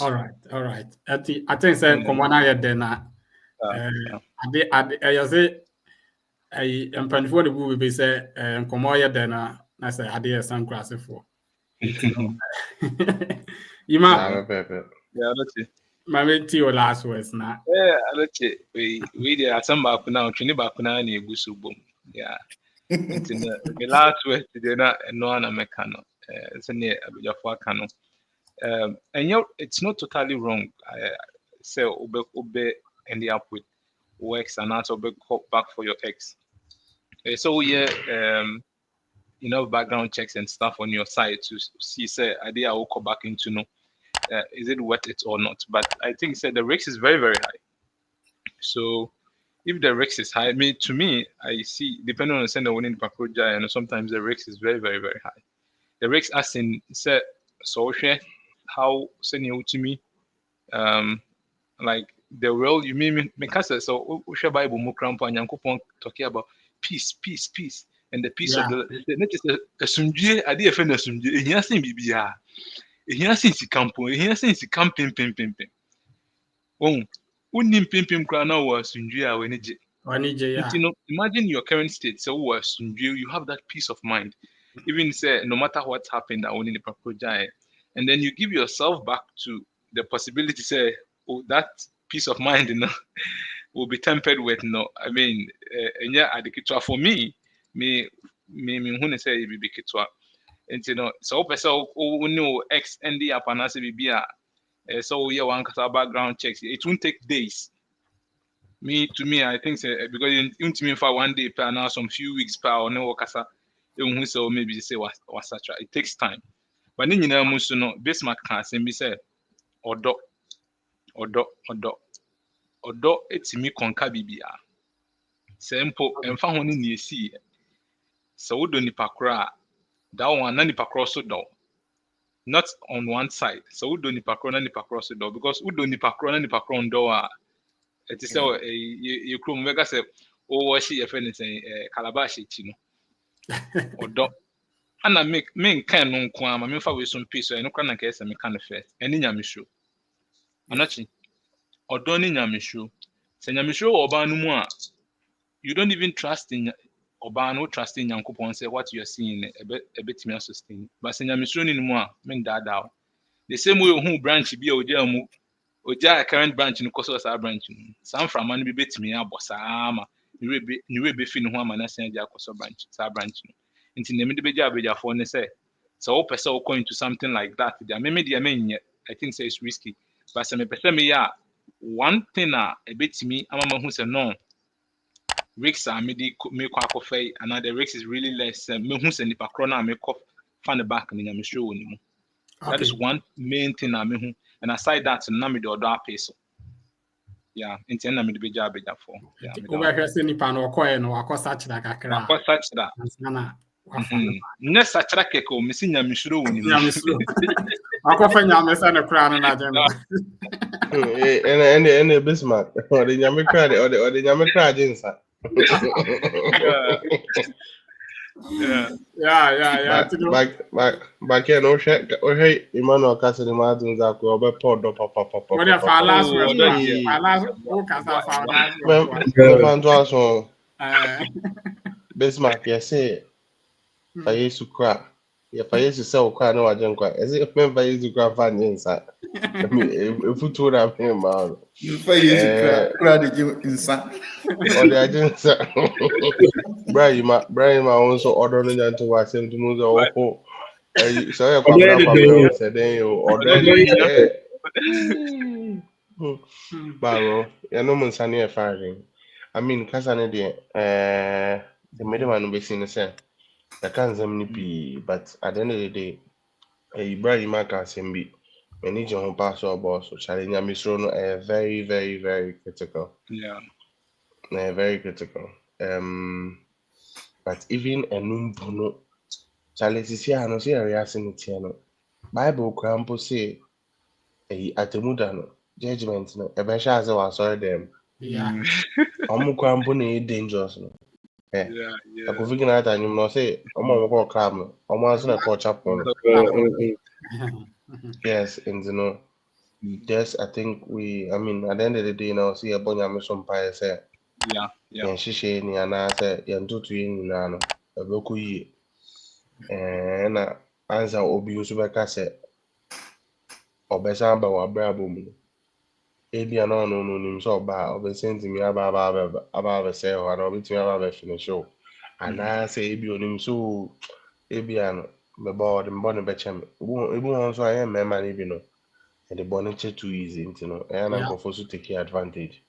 [SPEAKER 2] All right. I think say common na yɛ den na I say I mpanifo de bu be say nkɔmɔ yɛ den na say ade yɛ san krasefo. Ima
[SPEAKER 5] Yeah, that's it.
[SPEAKER 2] mame ti your last words na.
[SPEAKER 5] Yeah, that's it. We there are some back now, training back now in a gusu boom. Yeah. The last word today na no na mekano. It's near Abijafwa Kano. And it's not totally wrong. Say obe end up with works and not obe back for your ex. So background checks and stuff on your side to see say idea will come back into no. Is it worth it or not? But I think the risk is very, very high. So if the risk is high, to me, I see depending on the sender winning Paproja, and sometimes the risk is very, very, very high. The risk as in say social how send you to me like the world you mean because so share Bible mo cramp and Yankopon talking about peace and the peace of the net is a sundue idea friend sundue here sin bibia here since campo here since camping pim oh unim pim kra na was sundue a when imagine your current state so was sundue you have that peace of mind even say no matter what happened I only the project and then you give yourself back to the possibility say that peace of mind will be tempered with I mean for me who say it be kitwa and so person who ex end up and as be so one background checks it won't take days to me I think because it me for 1 day per now some few weeks per or no kasa who so maybe say was it takes time but then musu no Bismarck can say be say odo etimi konka bibia sempo emfa ho ne ne esi so wodo nipa kra that one na nipa kra so do not on one side so wodo nipa kra na nipa kra so do because wodo nipa kra na nipa kra ndo a it is so you krom mega say o wo shi e fe ne say calabash chi no odo ana me kan no nko ama me fa we some peace eno kra na ka ese me kan first eni nyamehwo anachi odo ni nyamehwo se nyamehwo oba no mu a you don't even trust in oba no trust in Yankopon say what you are seeing a bit me sustain but se nyamehwo ni mu a me dada the same way who branch bi oja mu oja current branch no koso sa branch no sam from man bi betimi abosa ama ni we be fi no ho ama na sen ja koso branch sa branch no nti na me de beja abejafo ne say so o person go into something like that there me de me I think say it's risky but say me person me ya one thing a betimi ama ma hu say no risks are me kwa akofai and the risk is really less me hu say nipa kro na me ko fan the back ni nyame show ni mu that is one main thing na me hu and aside that na me de odo apeso yeah nti na me de beja abejafo yeah
[SPEAKER 2] me over here say nipa no koye no akosa chira kakra
[SPEAKER 5] akosa chira na ne sachira keko me si nyame show ni mu
[SPEAKER 2] akofa nyame sa ne kra no na je no
[SPEAKER 1] and Bismarck or the nyame kra or the nyame kra jinsa
[SPEAKER 2] yeah
[SPEAKER 1] back here no check hey Emmanuel Cassidy Martin za ko be pod papa
[SPEAKER 2] what if our last word o kasa fa
[SPEAKER 1] Bismarck yes say Yesu kra If I used to sell quite no agent quite as if member used to grab fan inside. I mean if we told up him out.
[SPEAKER 3] Fa yesu kra de insa.
[SPEAKER 1] Or the agents Brian also ordering them to watch him to move the whole so I come said then you order Baro, you know Monsani firing. I mean Casane the middleman be seen the same. I can't be, but at the end of the day, Ibrahim Akasembi, manage your home password boss, so challenge Misrono very, very, very critical.
[SPEAKER 5] Yeah.
[SPEAKER 1] Very critical. But even a numbono challenge is here, no see a reaction in Bible crampo say at the mudano judgment no a besha as I saw them.
[SPEAKER 2] Yeah.
[SPEAKER 1] Crampo dangerous no.
[SPEAKER 5] Yeah.
[SPEAKER 1] I could figure out and you know say call crab no. Gonna call chapel. Yes, and you know, yes, I think I mean at the end of the day now see a bonya mission pie say
[SPEAKER 5] Yeah.
[SPEAKER 1] and she ni ana say yan tutu yin na no e boku yi na answer obi usu beka say obesa ba wa brabo mu ebi ana no nim so ba obesenti mi aba say ho na obi timi aba finish show ana say ebi onim so ebi ano me ba the mbone be chem ebu won so ayen me man ebi no and the bonnet too easy you know and I'm going to take advantage.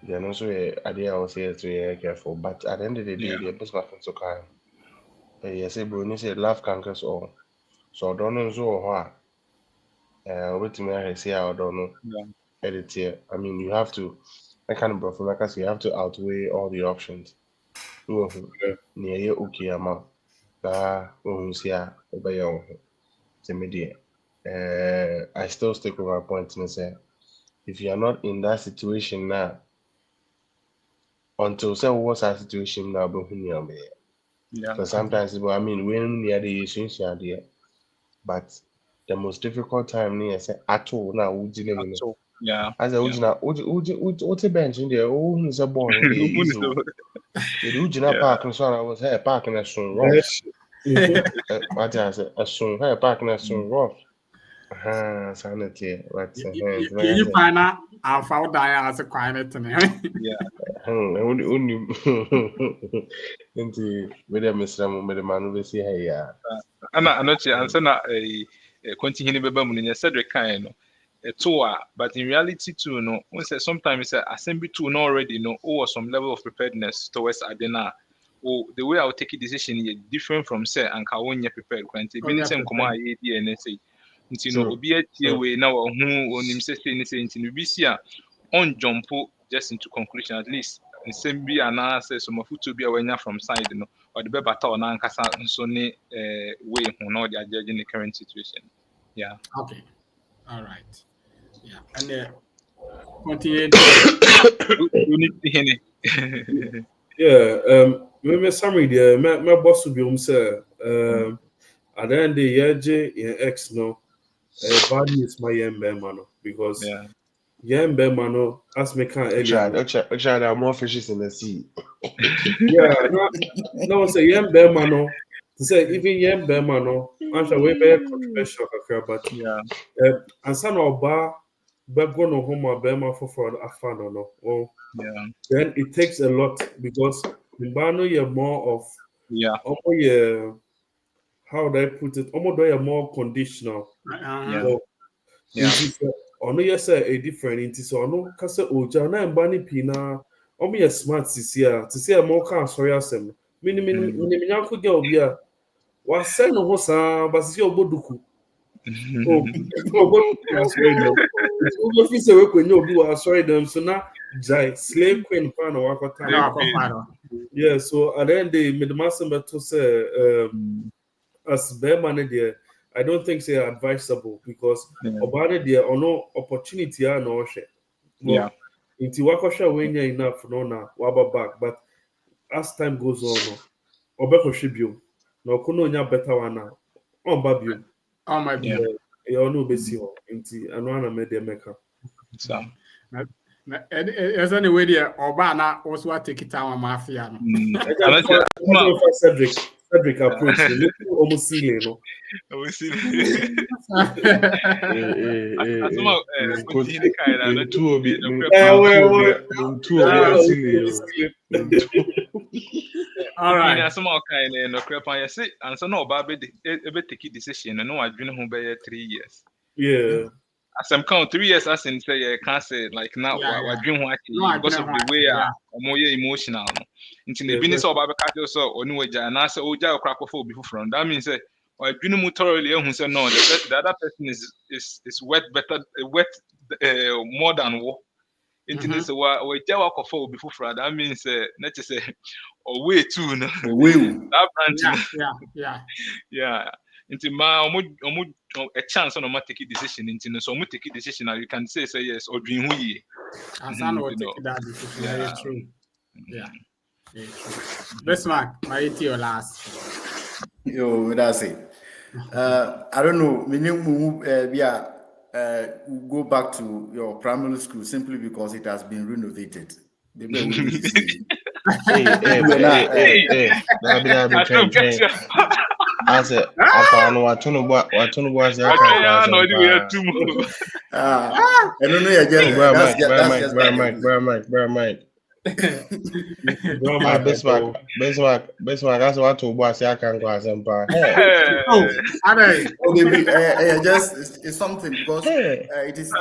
[SPEAKER 1] Then also idea I was here to be careful, but at the end of the day, the best nothing so kind. Yes, bro, say love conquers all. So don't know so what. Wait me I say I don't know. Edit here. I mean, you have to. I can't bro. Like I say, you have to outweigh all the options. Near you okay, ama. See obey your. I still stick with my point and say, if you are not in that situation now, until say what's our situation now, because sometimes I mean when near the issues are there, but the most difficult time near say at all now
[SPEAKER 5] yeah.
[SPEAKER 1] As a what's a bench in there? Oh, who's a born? The park and so I was here parking a soon rough. What I said, a soon here parking a soon rough. Sanity, but
[SPEAKER 2] you find out I found that as a quiet to me.
[SPEAKER 5] Yeah.
[SPEAKER 1] Only into with a Mr. with the man will see here.
[SPEAKER 5] And I not answer a continue in a Cedric kind a tour, but in reality too, no, sometimes assembly too already know or some level of preparedness towards Adena. Or the way I will take a decision is different from say and Kawonya prepared. When it's come and say. You know, be a way now who on himself anything in BC on jump just into conclusion at least. And same be an answer some of to be away from side, you know, or the better on Ankasa and so way who know they are judging the current situation. Yeah.
[SPEAKER 2] Okay. All right. Yeah. And continue.
[SPEAKER 5] You need to hear
[SPEAKER 4] it. Maybe summary there. My boss will be say at the end of the year, your ex no. Body is my mano because mano as me can
[SPEAKER 1] there are more fishes in the sea.
[SPEAKER 4] No say mano to say even mano I'm sure we very controversial but and some of bar but go no home or bema for a fan or no then it takes a lot because mano you're more of how would I put it? Almost they are more conditional. Ono yes a different into so no kase oja na mbani pina omo yes smart sisia mo kan sorry asem mini nyanko ge obi a wa se no ho sa basisi oboduku obo fi se we kwenye obi wa sorry them so na jai slave queen fan wa kwata yeah so at the end the midmaster to say as Beman there, I don't think they are advisable because about it there or no opportunity are no share. Into Wakosha when you're enough no na waba back, but as time goes on, Obeko Shibio, no kuno nya better one now. On Babio.
[SPEAKER 2] Oh my god.
[SPEAKER 4] You know Besio into Anwana Media Maker.
[SPEAKER 5] So
[SPEAKER 2] there's any way there Obana also take it out mafia.
[SPEAKER 4] Cedric. Cedric approach no almost ceiling no.
[SPEAKER 5] We see.
[SPEAKER 1] Well,
[SPEAKER 2] All right.
[SPEAKER 5] As some kind of no crap on your seat, and so no baby, a take decision, and no, I've been home by 3 years.
[SPEAKER 4] Yeah.
[SPEAKER 5] As I'm count 3 years, as in say, I can't say like now, what dream because of the way I'm more emotional. Into the business of Baba Cattle, so or no, and I say, oh, Joe crack of before from that means that. Or dream thoroughly, who said no, the other person is wet better, wet more than war. Into this, or Joe for before that means, not to say, or way too, no, that branch, yeah. Into my a chance on a take a decision into so much take a decision, you can say yes or dream we.
[SPEAKER 2] As I know, take that decision. Yeah, true. Yeah. Bismarck, my 80 or last.
[SPEAKER 3] Yo, that's it. I don't know. We'll go back to your primary school simply because it has been renovated.
[SPEAKER 1] I said, I know what to was
[SPEAKER 3] I don't know.
[SPEAKER 1] Bismarck, that's what to boss. I can go as empire.
[SPEAKER 3] It's something because it is
[SPEAKER 2] a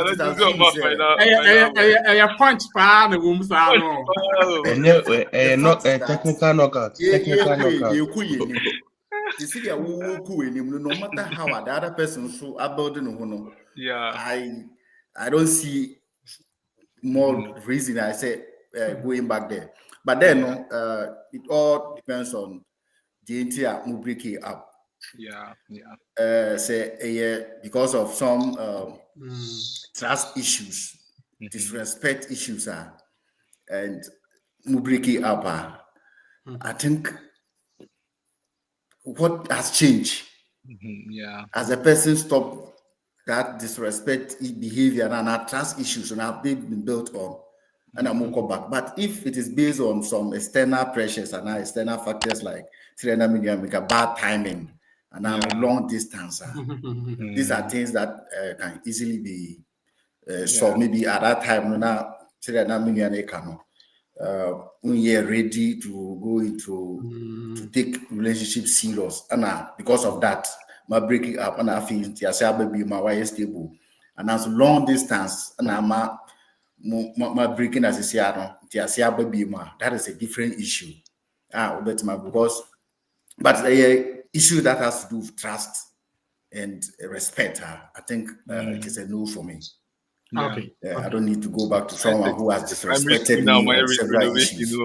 [SPEAKER 2] punch pan the womb
[SPEAKER 1] not a technical knockout.
[SPEAKER 3] You see, no matter how the other person so about the I don't see more reason I say going back there. But then it all depends on the entire breaking up. Say because of some trust issues, disrespect issues and breaking up. I think what has changed as a person stop that disrespect behavior and our trust issues and have been built on and I'm go back. But if it is based on some external pressures and external factors like 300 million, make a bad timing and long distance, these are things that can easily be solved. Maybe at that time, now 300 million when you're ready to go into to take relationship serious, and because of that, my breaking up and I feel baby my wife stable, and as long distance and my breaking as a baby that is a different issue. But the issue that has to do with trust and respect, I think it is a no for me.
[SPEAKER 2] Okay.
[SPEAKER 3] I don't need to go back to someone who has disrespected me on several issues.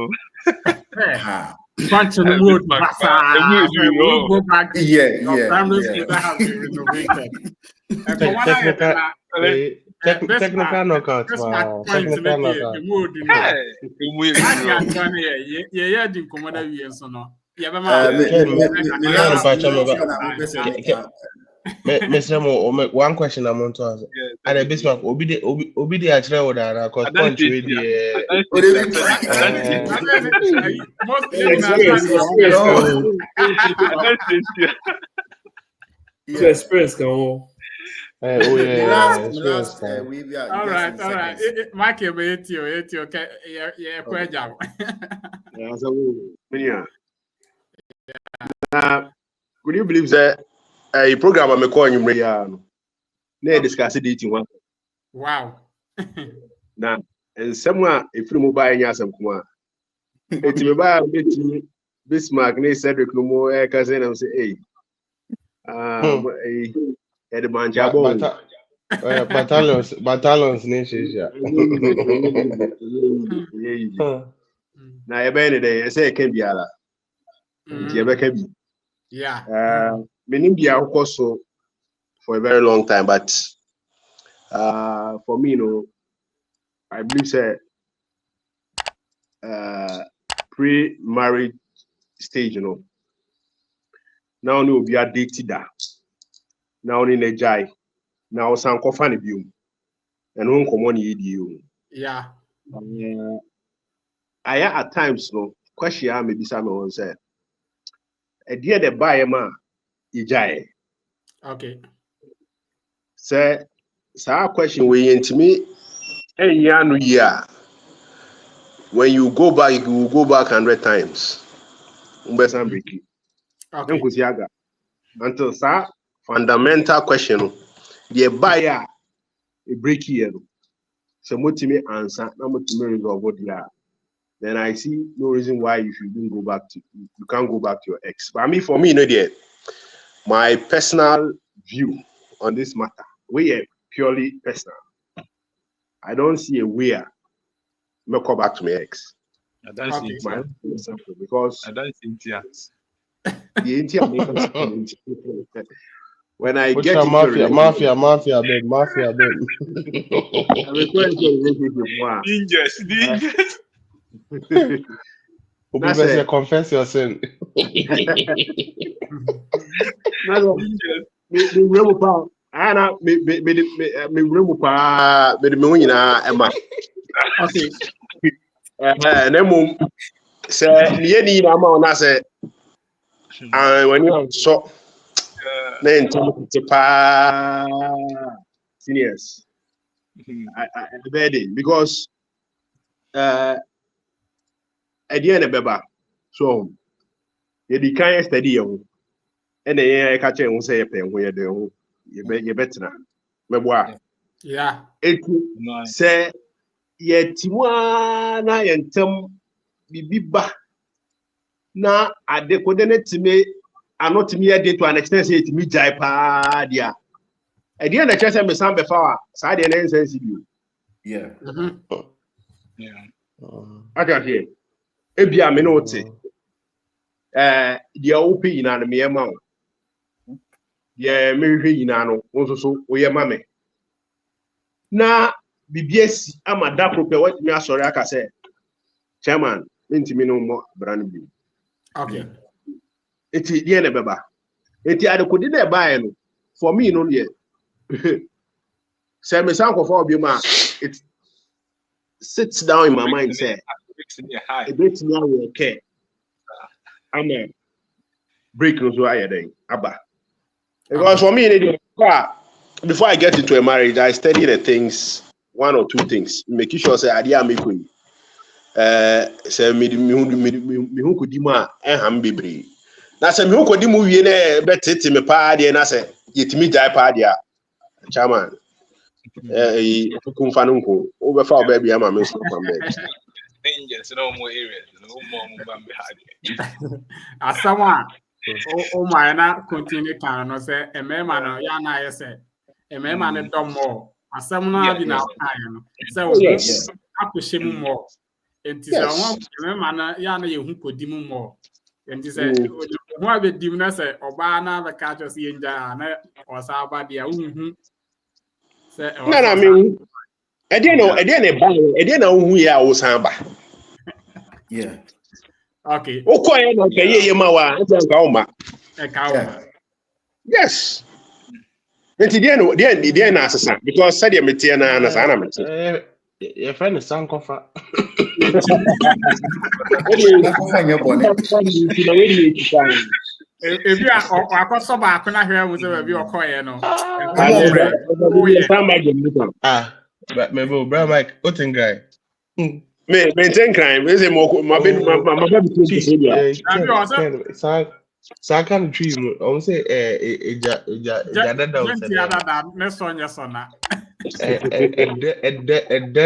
[SPEAKER 2] Bunch of wood, go back. Primary school that has been renovated.
[SPEAKER 1] Technical knockout. Technical knockout. Mr. Mo, one question I'm on to answer. And a Bismarck, Obi actually would have cause punch with the
[SPEAKER 4] experience go on.
[SPEAKER 2] All right. Mike, okay. Yeah,
[SPEAKER 7] would you believe that a program I'm calling you discuss it one?
[SPEAKER 2] Wow.
[SPEAKER 7] Now, and someone if you mobile and some kuma. It's about Bismarck, Cedric no more cousin and say, the manjabo
[SPEAKER 1] battalions nation.
[SPEAKER 7] Now, a band day, I say, can be ala. Meaning be our course for a very long time, but for me, I believe say pre-marriage stage, now we'll be addicted that. Now in a jai, now some coffee view, and home common you.
[SPEAKER 2] Yeah.
[SPEAKER 7] I at times question maybe someone said. ɛdeɛ de baeɛ ma igyae.
[SPEAKER 2] Okay.
[SPEAKER 7] Sɛ saa question wei yɛntumi ɛnyɛ no yie a, when you go back, you will go back 100 times. Umbesan break.
[SPEAKER 2] Okay.
[SPEAKER 7] Nkusi aga. Until saa fundamental question no, the buyer a break here no. So motimi answer, na motimi resolve there. Then I see no reason why you shouldn't go back to you can't go back to your ex. But I mean for me, you know, my personal view on this matter, we are purely personal. I don't see a way I may go back to my ex.
[SPEAKER 5] I don't see
[SPEAKER 7] My
[SPEAKER 5] it.
[SPEAKER 7] example, because
[SPEAKER 5] I don't see it yet.
[SPEAKER 7] the India makers when I
[SPEAKER 1] Which
[SPEAKER 7] get
[SPEAKER 1] are
[SPEAKER 7] into a
[SPEAKER 1] mafia,
[SPEAKER 7] relationship,
[SPEAKER 1] mafia, babe.
[SPEAKER 7] I'm referring to a relationship. Wow.
[SPEAKER 5] Ninjas.
[SPEAKER 1] Obi
[SPEAKER 7] That's
[SPEAKER 1] say
[SPEAKER 7] it.
[SPEAKER 1] confess your sin.
[SPEAKER 7] Me remu pa. Ana me remu pa. Me nyina ema.
[SPEAKER 2] Okay.
[SPEAKER 7] Na mum se niye ni na ma ona se when you so na intimate pa seniors. I bad because at the end of beba so you can study you and then catch you say you pay where you better meboa
[SPEAKER 2] Yeah.
[SPEAKER 7] it say ye timwa na yentem bibiba na adekode na time anotimi ye to an extent say timi jai pa dia at the end of chese me san befa sa de na nsense bi
[SPEAKER 3] Yeah.
[SPEAKER 5] Yeah.
[SPEAKER 7] aka here ebia me no te dia opi ina na me ema o ye me hwe ina no nso so wo ye ma me na bibiesi amada prope what me asori aka say chairman ntimi no mo brand bi
[SPEAKER 2] Okay.
[SPEAKER 7] eti die na beba eti adekodi na eba no for me no ye say me san ko for obi ma it sits down in my mind say a bit now we okay I'm a break no so aye den aba because for me before I get into a marriage I study the things one or two things making sure say ade am ekoi say me hu kodi mu a eham bebre na say me hu kodi mu wie na betete me pa ade na say yetimi jai pa ade a chairman kumfa no nko wo be fa oba bia ma me so fam be
[SPEAKER 5] Ninjas, no more areas, no more Mubambi Hadi.
[SPEAKER 2] Asama. O my na continue kan no say e me ma no ya na ye say e me ma ne dom mo. Asam na bi na kan no. Say o
[SPEAKER 7] yes
[SPEAKER 2] akohye mu mo. Enti say won e me ma na ya na ye hu kodi mu mo. Enti say ho abedi mu na say oba na be ka cho say nja na o sa ba dia hu. Say
[SPEAKER 7] na me ede na hu ya wo san ba
[SPEAKER 3] Yeah.
[SPEAKER 2] Okay.
[SPEAKER 7] o ko ye na ka ye ma wa nta nka o ma
[SPEAKER 2] E ka o.
[SPEAKER 3] Yeah.
[SPEAKER 7] yes enti de na asesa because said you metie na sa na metie
[SPEAKER 1] Your friend is Sankofa.
[SPEAKER 2] If you are akọsọ baako na hwe wo se bi okoye no.
[SPEAKER 1] But maybe Bra Mike, what in guy?
[SPEAKER 7] me maintain crime is ma be
[SPEAKER 1] Second tree, I won't say a dead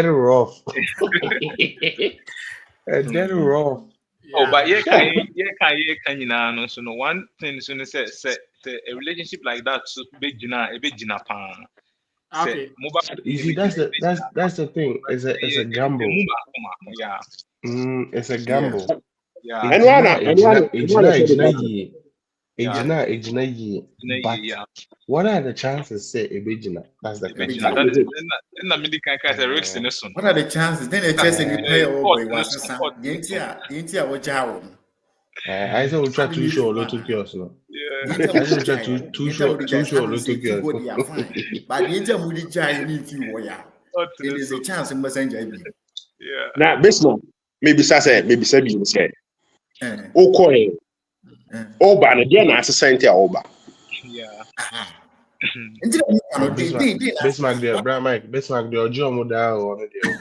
[SPEAKER 1] rough. A dead rough.
[SPEAKER 5] Oh, but can you know? So no one thing soon say a relationship like that so big jina pan.
[SPEAKER 2] Okay.
[SPEAKER 1] You see, that's the thing. It's a gamble.
[SPEAKER 5] Yeah.
[SPEAKER 1] It's a gamble.
[SPEAKER 5] Yeah.
[SPEAKER 1] But what are the chances say a bigina? That's the question.
[SPEAKER 3] What are the chances? Then they chase and pay over was
[SPEAKER 1] I say we try to show a lot of chaos now. I say we try to show a lot of chaos.
[SPEAKER 3] But the India Moody Giant need you. There is a chance in Messenger.
[SPEAKER 5] Yeah.
[SPEAKER 7] Now, business maybe say maybe say business. Okay. Oba no dia na asesente a oba.
[SPEAKER 5] Yeah.
[SPEAKER 3] Nti na no di
[SPEAKER 1] Bismarck there, Brian Mike, Bismarck the Ojo mo da on there.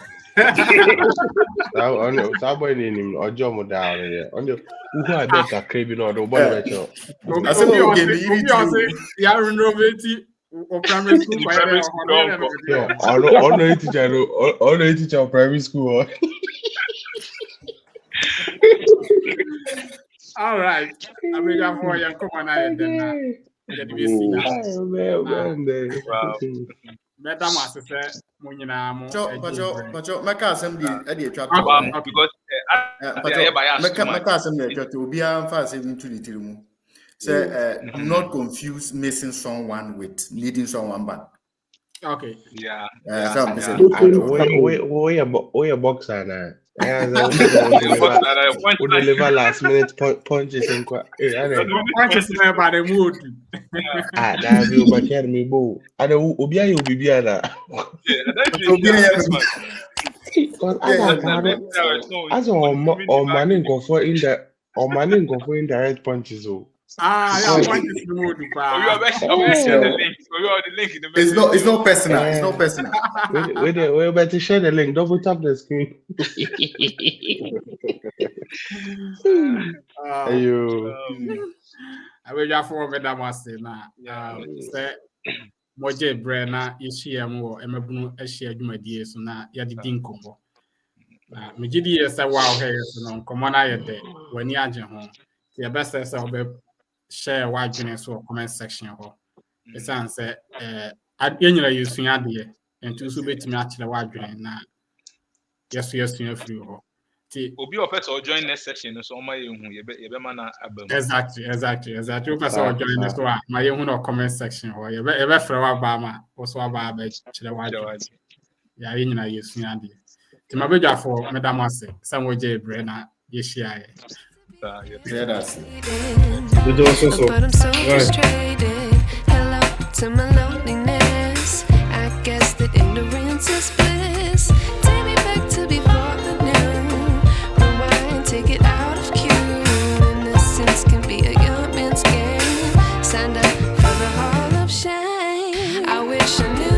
[SPEAKER 1] That boy name Ojo mo da on there. On the who are there ka krebi no do ball becho.
[SPEAKER 2] I said you are renovating or primary school by
[SPEAKER 1] Yeah, on the teacher of primary school.
[SPEAKER 2] All right. I mean, I'm for you. Come on, I then.
[SPEAKER 5] Wow.
[SPEAKER 2] Madam, as I said, Munina,
[SPEAKER 3] Pacho, Maka assembly, Eddie Trap.
[SPEAKER 5] Because
[SPEAKER 3] Maka assembly, to be a fast into the room. Say, do not confuse missing someone with needing someone back.
[SPEAKER 2] Okay.
[SPEAKER 5] Yeah.
[SPEAKER 1] We a boxer now. Would deliver last minute punches and
[SPEAKER 2] punches by the mood.
[SPEAKER 1] That will back at me, boo. I don't Ubia, you'll be Biana. As on manning go for in that or manning go for indirect punches.
[SPEAKER 2] Yeah, punches the mood.
[SPEAKER 3] It's not personal. It's not personal.
[SPEAKER 1] We're about to share the link. Double tap the screen.
[SPEAKER 2] I will just forward that was now. Say, Moje Brenna is here more. Emabunu Asia Jumadie, so now Yadin Combo. Mijidi is a wow hair, so come on, I day when you are home. The best is share wide journals or comment section. The son said, I'd annually use Sunyadi and to submit to match the wide journal now. Yes, free.
[SPEAKER 5] Obi offer or join next section so my
[SPEAKER 2] exactly. You can join this one. My own comment section or you ever for Obama also about the wide. Yeah, in a use Sunyadi. To my big for Madam Massey, Samuel J. Brenner, yes, yeah.
[SPEAKER 3] That's
[SPEAKER 6] But I'm so frustrated. Hello to my loneliness. I guess that ignorance is